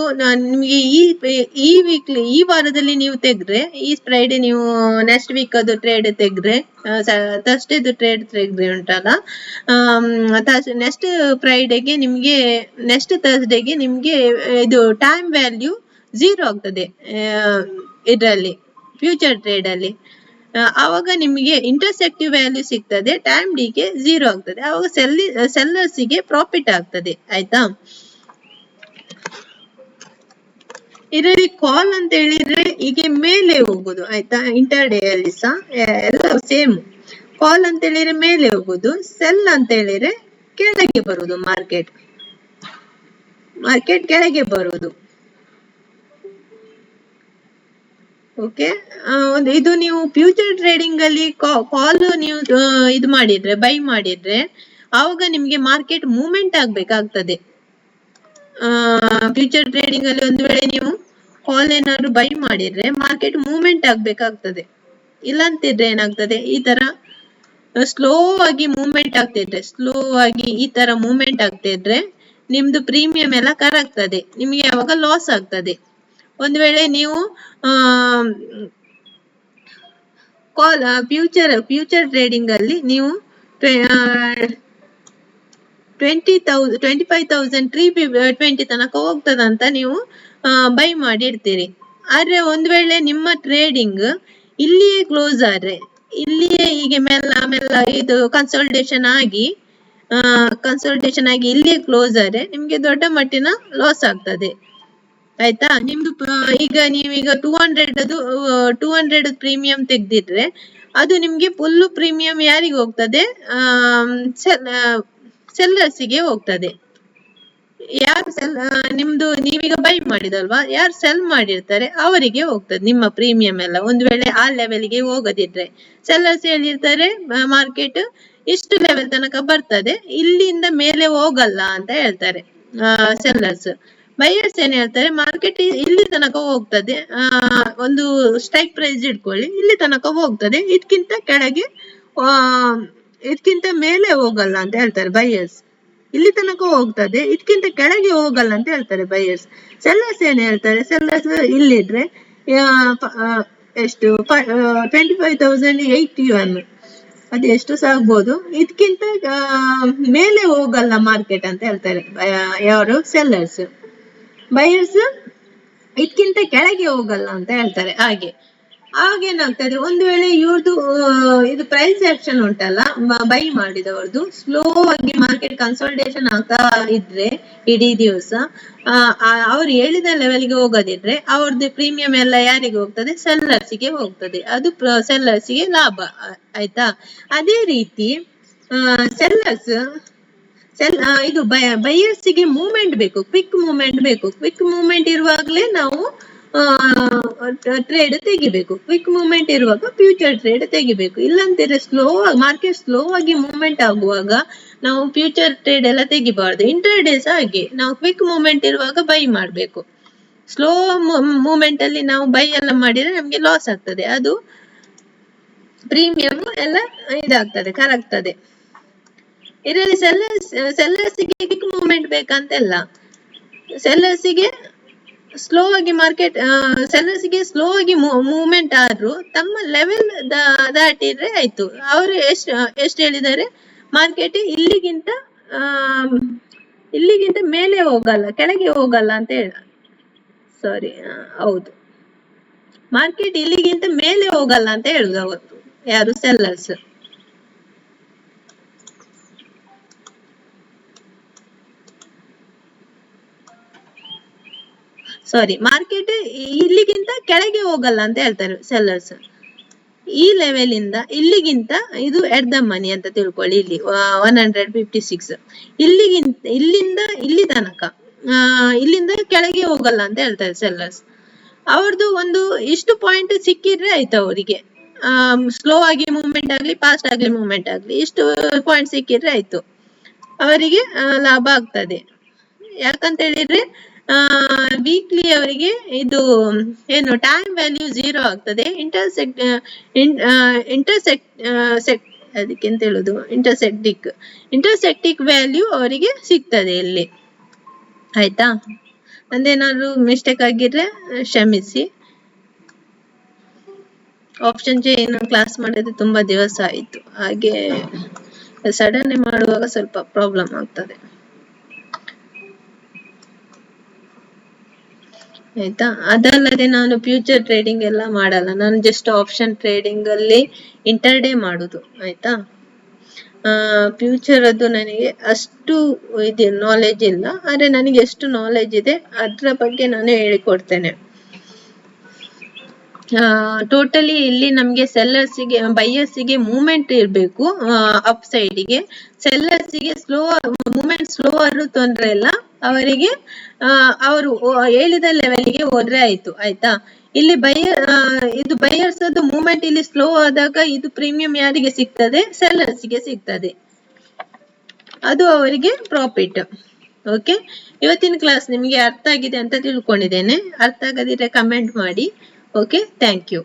ನಿಮಗೆ ಈ ವಾರದಲ್ಲಿ ನೀವು ತೆಗ್ದ್ರೆ ಈ ಫ್ರೈಡೆ ನೀವು ನೆಕ್ಸ್ಟ್ ವೀಕ್ ಅದು ಟ್ರೇಡ್ ತೆಗ್ದ್ರೆ ಥರ್ಸ್ಡೇದು ಟ್ರೇಡ್ ತೆಗ್ದ್ರೆ ಉಂಟಲ್ಲ ನೆಕ್ಸ್ಟ್ ಫ್ರೈಡೆಗೆ ನಿಮ್ಗೆ ನೆಕ್ಸ್ಟ್ ಥರ್ಸ್ಡೇಗೆ ನಿಮ್ಗೆ ಇದು ಟೈಮ್ ವ್ಯಾಲ್ಯೂ 0 ಆಗ್ತದೆ ಇದರಲ್ಲಿ ಫ್ಯೂಚರ್ ಟ್ರೇಡ್ ಅಲ್ಲಿ. ಆವಾಗ ನಿಮಗೆ ಇಂಟರ್ಸೆಕ್ಟಿವ್ ವ್ಯಾಲ್ಯೂ ಸಿಗ್ತದೆ, ಟೈಮ್ ಡಿಗೆ 0 ಆಗ್ತದೆ. ಆವಾಗ ಸೆಲ್ಲರ್ಸಿಗೆ ಪ್ರಾಫಿಟ್ ಆಗ್ತದೆ. ಆಯ್ತಾ? ಇದರಲ್ಲಿ ಕಾಲ್ ಅಂತ ಹೇಳಿದ್ರೆ ಹೀಗೆ ಮೇಲೆ ಹೋಗುದು. ಆಯ್ತಾ? ಇಂಟರ್ ಡೇ ಅಲ್ಲಿ ಸಹ ಎಲ್ಲ ಸೇಮ್. ಕಾಲ್ ಅಂತ ಹೇಳಿದ್ರೆ ಮೇಲೆ ಹೋಗುದು, ಸೆಲ್ ಅಂತ ಹೇಳಿದ್ರೆ ಕೆಳಗೆ ಬರುದು. ಮಾರ್ಕೆಟ್ ಕೆಳಗೆ ಬರುದು. ಓಕೆ, ಇದು ನೀವು ಫ್ಯೂಚರ್ ಟ್ರೇಡಿಂಗ್ ಅಲ್ಲಿ ಕಾಲ್ ನೀವು ಇದು ಮಾಡಿದ್ರೆ ಬೈ ಮಾಡಿದ್ರೆ ಆವಾಗ ನಿಮ್ಗೆ ಮಾರ್ಕೆಟ್ ಮೂವ್ಮೆಂಟ್ ಆಗ್ಬೇಕಾಗ್ತದೆ. ಫ್ಯೂಚರ್ ಟ್ರೇಡಿಂಗ್ ಅಲ್ಲಿ ಒಂದು ವೇಳೆ ನೀವು ಕಾಲ್ ಏನಾದ್ರು ಬೈ ಮಾಡಿದ್ರೆ ಮಾರ್ಕೆಟ್ ಮೂವ್ಮೆಂಟ್ ಆಗ್ಬೇಕಾಗ್ತದೆ. ಇಲ್ಲಂತಿದ್ರೆ ಏನಾಗ್ತದೆ, ಈ ತರ ಸ್ಲೋ ಆಗಿ ಮೂವ್ಮೆಂಟ್ ಆಗ್ತಿದ್ರೆ ಈ ತರ ಮೂವ್ಮೆಂಟ್ ಆಗ್ತಿದ್ರೆ ನಿಮ್ದು ಪ್ರೀಮಿಯಂ ಎಲ್ಲ ಕರಗ್ತದೆ, ನಿಮ್ಗೆ ಅವಾಗ ಲಾಸ್ ಆಗ್ತದೆ. ಒಂದು ವೇಳೆ ನೀವು ಕಾಲ್ ಫ್ಯೂಚರ್ ಟ್ರೇಡಿಂಗ್ ಅಲ್ಲಿ ನೀವು 25,320 ತನಕ ಹೋಗ್ತದಂತ ನೀವು ಬೈ ಮಾಡಿ ಇಡ್ತೀರಿ. ಆದ್ರೆ ಒಂದ್ ವೇಳೆ ನಿಮ್ಮ ಟ್ರೇಡಿಂಗ್ ಇಲ್ಲಿಯೇ ಕ್ಲೋಸ್ ಆದ್ರೆ, ಇಲ್ಲಿಯೇ ಹೀಗೆ ಮೆಲ್ಲ ಇದು ಕನ್ಸಲ್ಟೇಷನ್ ಆಗಿ ಇಲ್ಲಿಯೇ ಕ್ಲೋಸ್ ಆದ್ರೆ ನಿಮ್ಗೆ ದೊಡ್ಡ ಮಟ್ಟಿನ ಲಾಸ್ ಆಗ್ತದೆ. ಆಯ್ತಾ? ನಿಮ್ದು ಈಗ ನೀವೀಗ 200 ಪ್ರೀಮಿಯಂ ತೆಗ್ದಿದ್ರೆ ಅದು ನಿಮ್ಗೆ ಫುಲ್ ಪ್ರೀಮಿಯಂ ಯಾರಿಗೆ ಹೋಗ್ತದೆ? ಸೆಲ್ಲರ್ಸಿಗೆ ಹೋಗ್ತದೆ. ಯಾರು ನಿಮ್ದು ನೀವೀಗ ಬೈ ಮಾಡಿದಲ್ವಾ, ಯಾರು ಸೆಲ್ ಮಾಡಿರ್ತಾರೆ ಅವರಿಗೆ ಹೋಗ್ತದೆ ನಿಮ್ಮ ಪ್ರೀಮಿಯಂ ಎಲ್ಲ. ಒಂದು ವೇಳೆ ಆ ಲೆವೆಲ್ಗೆ ಹೋಗದಿದ್ರೆ ಸೆಲ್ಲರ್ಸ್ ಹೇಳಿರ್ತಾರೆ ಮಾರ್ಕೆಟ್ ಇಷ್ಟು ಲೆವೆಲ್ ತನಕ ಬರ್ತದೆ, ಇಲ್ಲಿಂದ ಮೇಲೆ ಹೋಗಲ್ಲ ಅಂತ ಹೇಳ್ತಾರೆ ಸೆಲ್ಲರ್ಸ್. ಬೈಯರ್ಸ್ ಏನ್ ಹೇಳ್ತಾರೆ, ಮಾರ್ಕೆಟ್ ಇಲ್ಲಿ ತನಕ ಹೋಗ್ತದೆ, ಒಂದು ಸ್ಟ್ರೈಕ್ ಪ್ರೈಸ್ ಇಟ್ಕೊಳ್ಳಿ, ಇಲ್ಲಿ ತನಕ ಹೋಗ್ತದೆ, ಇದಕ್ಕಿಂತ ಕೆಳಗೆ ಇದಕ್ಕಿಂತ ಮೇಲೆ ಹೋಗಲ್ಲ ಅಂತ ಹೇಳ್ತಾರೆ ಬೈಯರ್ಸ್. ಇಲ್ಲಿ ತನಕ ಹೋಗ್ತದೆ, ಇದಕ್ಕಿಂತ ಕೆಳಗೆ ಹೋಗಲ್ಲ ಅಂತ ಹೇಳ್ತಾರೆ ಬೈಯರ್ಸ್. ಸೆಲ್ಲರ್ಸ್ ಏನ್ ಹೇಳ್ತಾರೆ, ಸೆಲ್ಲರ್ಸ್ ಇಲ್ಲಿದ್ರೆ ಎಷ್ಟು 25,081 ಅದು ಎಷ್ಟು ಸಹ ಆಗ್ಬೋದು, ಇದಕ್ಕಿಂತ ಮೇಲೆ ಹೋಗಲ್ಲ ಮಾರ್ಕೆಟ್ ಅಂತ ಹೇಳ್ತಾರೆ ಯಾರು? ಸೆಲ್ಲರ್ಸ್. ಬೈಯರ್ಸ್ ಇದಕ್ಕಿಂತ ಕೆಳಗೆ ಹೋಗಲ್ಲ ಅಂತ ಹೇಳ್ತಾರೆ. ಆಗೇನಾಗ್ತದೆ, ಒಂದು ವೇಳೆ ಇವ್ರದ್ದು ಇದು ಪ್ರೈಸ್ ಆಕ್ಷನ್ ಉಂಟಲ್ಲ, ಬೈ ಮಾಡಿದವ್ರದ್ದು ಸ್ಲೋ ಆಗಿ ಮಾರ್ಕೆಟ್ ಕನ್ಸಲ್ಟೇಷನ್ ಆಗ್ತಾ ಇದ್ರೆ ಇಡೀ ದಿವಸ ಅವ್ರು ಹೇಳಿದ ಲೆವೆಲ್ಗೆ ಹೋಗದಿದ್ರೆ ಅವ್ರದ್ದು ಪ್ರೀಮಿಯಂ ಎಲ್ಲ ಯಾರಿಗೆ ಹೋಗ್ತದೆ? ಸೆಲ್ಲರ್ಸಿಗೆ ಹೋಗ್ತದೆ. ಅದು ಸೆಲ್ಲರ್ಸಿಗೆ ಲಾಭ. ಆಯ್ತಾ? ಅದೇ ರೀತಿ ಇದು ಬೈಯರ್ಸಿಗೆ ಮೂವ್ಮೆಂಟ್ ಬೇಕು, ಕ್ವಿಕ್ ಮೂವ್ಮೆಂಟ್ ಬೇಕು. ಕ್ವಿಕ್ ಮೂವ್ಮೆಂಟ್ ಇರುವಾಗಲೇ ನಾವು ಟ್ರೇಡ್ ತೆಗಿಬೇಕು. ಕ್ವಿಕ್ ಮೂವ್ಮೆಂಟ್ ಇರುವಾಗ ಫ್ಯೂಚರ್ ಟ್ರೇಡ್ ತೆಗಿಬೇಕು. ಇಲ್ಲಂತಿದ್ರೆ ಮಾರ್ಕೆಟ್ ಸ್ಲೋ ಆಗಿ ಮೂವ್ಮೆಂಟ್ ಆಗುವಾಗ ನಾವು ಫ್ಯೂಚರ್ ಟ್ರೇಡ್ ಎಲ್ಲ ತೆಗಿಬಾರ್ದು. ಇಂಟರ್ ಡೇಸ್ ಹಾಗೆ ನಾವು ಕ್ವಿಕ್ ಮೂವ್ಮೆಂಟ್ ಇರುವಾಗ ಬೈ ಮಾಡ್ಬೇಕು. ಸ್ಲೋ ಮೂವ್ಮೆಂಟ್ ಅಲ್ಲಿ ನಾವು ಬೈ ಎಲ್ಲ ಮಾಡಿದ್ರೆ ನಮ್ಗೆ ಲಾಸ್ ಆಗ್ತದೆ, ಅದು ಪ್ರೀಮಿಯಂ ಎಲ್ಲ ಇದಾಗ್ತದೆ, ಕರಗ್ತದೆ. ಇದರಲ್ಲಿ ಸೆಲ್ಲರ್ಸಿಗೆ ಕ್ವಿಕ್ ಮೂವ್ಮೆಂಟ್ ಬೇಕಂತೆಲ್ಲ. ಸೆಲ್ಲರ್ಸಿಗೆ ಸ್ಲೋ ಆಗಿ ಸೆಲ್ಲರ್ಸಿಗೆ ಸ್ಲೋ ಆಗಿ ಮೂವ್ಮೆಂಟ್ ಆದ್ರೂ ತಮ್ಮ ಲೆವೆಲ್ ದಾಟಿದ್ರೆ ಆಯ್ತು. ಅವರು ಎಷ್ಟು ಹೇಳಿದ್ದಾರೆ, ಮಾರ್ಕೆಟ್ ಇಲ್ಲಿಗಿಂತ ಮೇಲೆ ಹೋಗಲ್ಲ, ಕೆಳಗೆ ಹೋಗಲ್ಲ ಅಂತ ಸಾರಿ, ಹೌದು, ಮಾರ್ಕೆಟ್ ಇಲ್ಲಿಗಿಂತ ಮೇಲೆ ಹೋಗಲ್ಲ ಅಂತ ಹೇಳುದು ಅವತ್ತು ಯಾರು? ಸೆಲ್ಲರ್ಸ್. ಸಾರಿ, ಮಾರ್ಕೆಟ್ ಇಲ್ಲಿಗಿಂತ ಕೆಳಗೆ ಹೋಗಲ್ಲ ಅಂತ ಹೇಳ್ತಾರೆ ಸೆಲ್ಲರ್ಸ್. ಈ ಲೆವೆಲ್ ಇಂದ ಇಲ್ಲಿಗಿಂತ ಇದು ಎಟ್ ದ ಮನಿ ಅಂತ ತಿಳ್ಕೊಳ್ಳಿ. ಇಲ್ಲಿ 156 ಇಲ್ಲಿಂದ ಇಲ್ಲಿ ತನಕ ಇಲ್ಲಿಂದ ಕೆಳಗೆ ಹೋಗಲ್ಲ ಅಂತ ಹೇಳ್ತಾರೆ ಸೆಲ್ಲರ್ಸ್. ಅವ್ರದ್ದು ಒಂದು ಇಷ್ಟು ಪಾಯಿಂಟ್ ಸಿಕ್ಕಿದ್ರೆ ಆಯ್ತು ಅವರಿಗೆ. ಸ್ಲೋ ಆಗಿ ಮೂವ್ಮೆಂಟ್ ಆಗ್ಲಿ ಫಾಸ್ಟ್ ಆಗ್ಲಿ ಮೂವ್ಮೆಂಟ್ ಆಗ್ಲಿ ಇಷ್ಟು ಪಾಯಿಂಟ್ ಸಿಕ್ಕಿದ್ರೆ ಆಯ್ತು, ಅವರಿಗೆ ಲಾಭ ಆಗ್ತದೆ. ಯಾಕಂತ ಹೇಳಿದ್ರೆ ವೀಕ್ಲಿ ಅವರಿಗೆ ಇದು ಏನು ಟೈಮ್ ವ್ಯಾಲ್ಯೂ 0 ಆಗ್ತದೆ. ಇಂಟರ್ಸೆಕ್ಟ್ ಅದಕ್ಕೆ ಎಂತ ಹೇಳುದು, ಇಂಟರ್ಸೆಕ್ಟಿಕ್ ವ್ಯಾಲ್ಯೂ ಅವರಿಗೆ ಸಿಗ್ತದೆ ಇಲ್ಲಿ. ಆಯ್ತಾ, ಅಂದೇನಾದ್ರು ಮಿಸ್ಟೇಕ್ ಆಗಿದ್ರೆ ಕ್ಷಮಿಸಿ. ಆಪ್ಷನ್ ಚೈನ್ ಕ್ಲಾಸ್ ಮಾಡಿದ್ರೆ ತುಂಬಾ ದಿವಸ ಆಯ್ತು, ಹಾಗೆ ಸಡನ್ ಮಾಡುವಾಗ ಸ್ವಲ್ಪ ಪ್ರಾಬ್ಲಮ್ ಆಗ್ತದೆ. ಆಯ್ತಾ, ಅದಲ್ಲದೆ ನಾನು ಫ್ಯೂಚರ್ ಟ್ರೇಡಿಂಗ್ ಎಲ್ಲ ಮಾಡಲ್ಲ, ನಾನು ಜಸ್ಟ್ ಆಪ್ಷನ್ ಟ್ರೇಡಿಂಗ್ ಅಲ್ಲಿ ಇಂಟರ್ಡೇ ಮಾಡುದು. ಆಯ್ತಾ, ಫ್ಯೂಚರ್ ಅದು ನನಗೆ ಅಷ್ಟು ಇದೆ ನಾಲೆಜ್ ಇಲ್ಲ, ಆದ್ರೆ ನನಗೆ ಎಷ್ಟು ನಾಲೆಜ್ ಇದೆ ಅದ್ರ ಬಗ್ಗೆ ನಾನು ಹೇಳಿಕೊಡ್ತೇನೆ. ಟೋಟಲಿ ಇಲ್ಲಿ ನಮ್ಗೆ ಸೆಲ್ಲರ್ಸಿಗೆ ಬೈಯರ್ಸಿಗೆ ಮೂವ್ಮೆಂಟ್ ಇರಬೇಕು ಅಪ್ ಸೈಡಿಗೆ, ಸೆಲ್ಲರ್ಸಿಗೆ ಮೂವ್ಮೆಂಟ್ ಸ್ಲೋ ಆದ್ರೂ ತೊಂದ್ರೆ ಇಲ್ಲ, ಅವರಿಗೆ ಅವರು ಹೇಳಿದ ಲೆವೆಲ್ಗೆ ಹೋದ್ರೆ ಆಯ್ತು. ಆಯ್ತಾ, ಇಲ್ಲಿ ಇದು ಬೈಯರ್ಸ್ ಅದು ಮೂವ್ಮೆಂಟ್ ಇಲ್ಲಿ ಸ್ಲೋ ಆದಾಗ ಇದು ಪ್ರೀಮಿಯಂ ಯಾರಿಗೆ ಸಿಗ್ತದೆ, ಸೆಲ್ಲರ್ಸ್ಗೆ ಸಿಗ್ತದೆ, ಅದು ಅವರಿಗೆ ಪ್ರಾಫಿಟ್. ಓಕೆ, ಇವತ್ತಿನ ಕ್ಲಾಸ್ ನಿಮಗೆ ಅರ್ಥ ಆಗಿದೆ ಅಂತ ತಿಳ್ಕೊಂಡಿದ್ದೇನೆ. ಅರ್ಥ ಆಗದಿದ್ರೆ ಕಮೆಂಟ್ ಮಾಡಿ. Okay, thank you.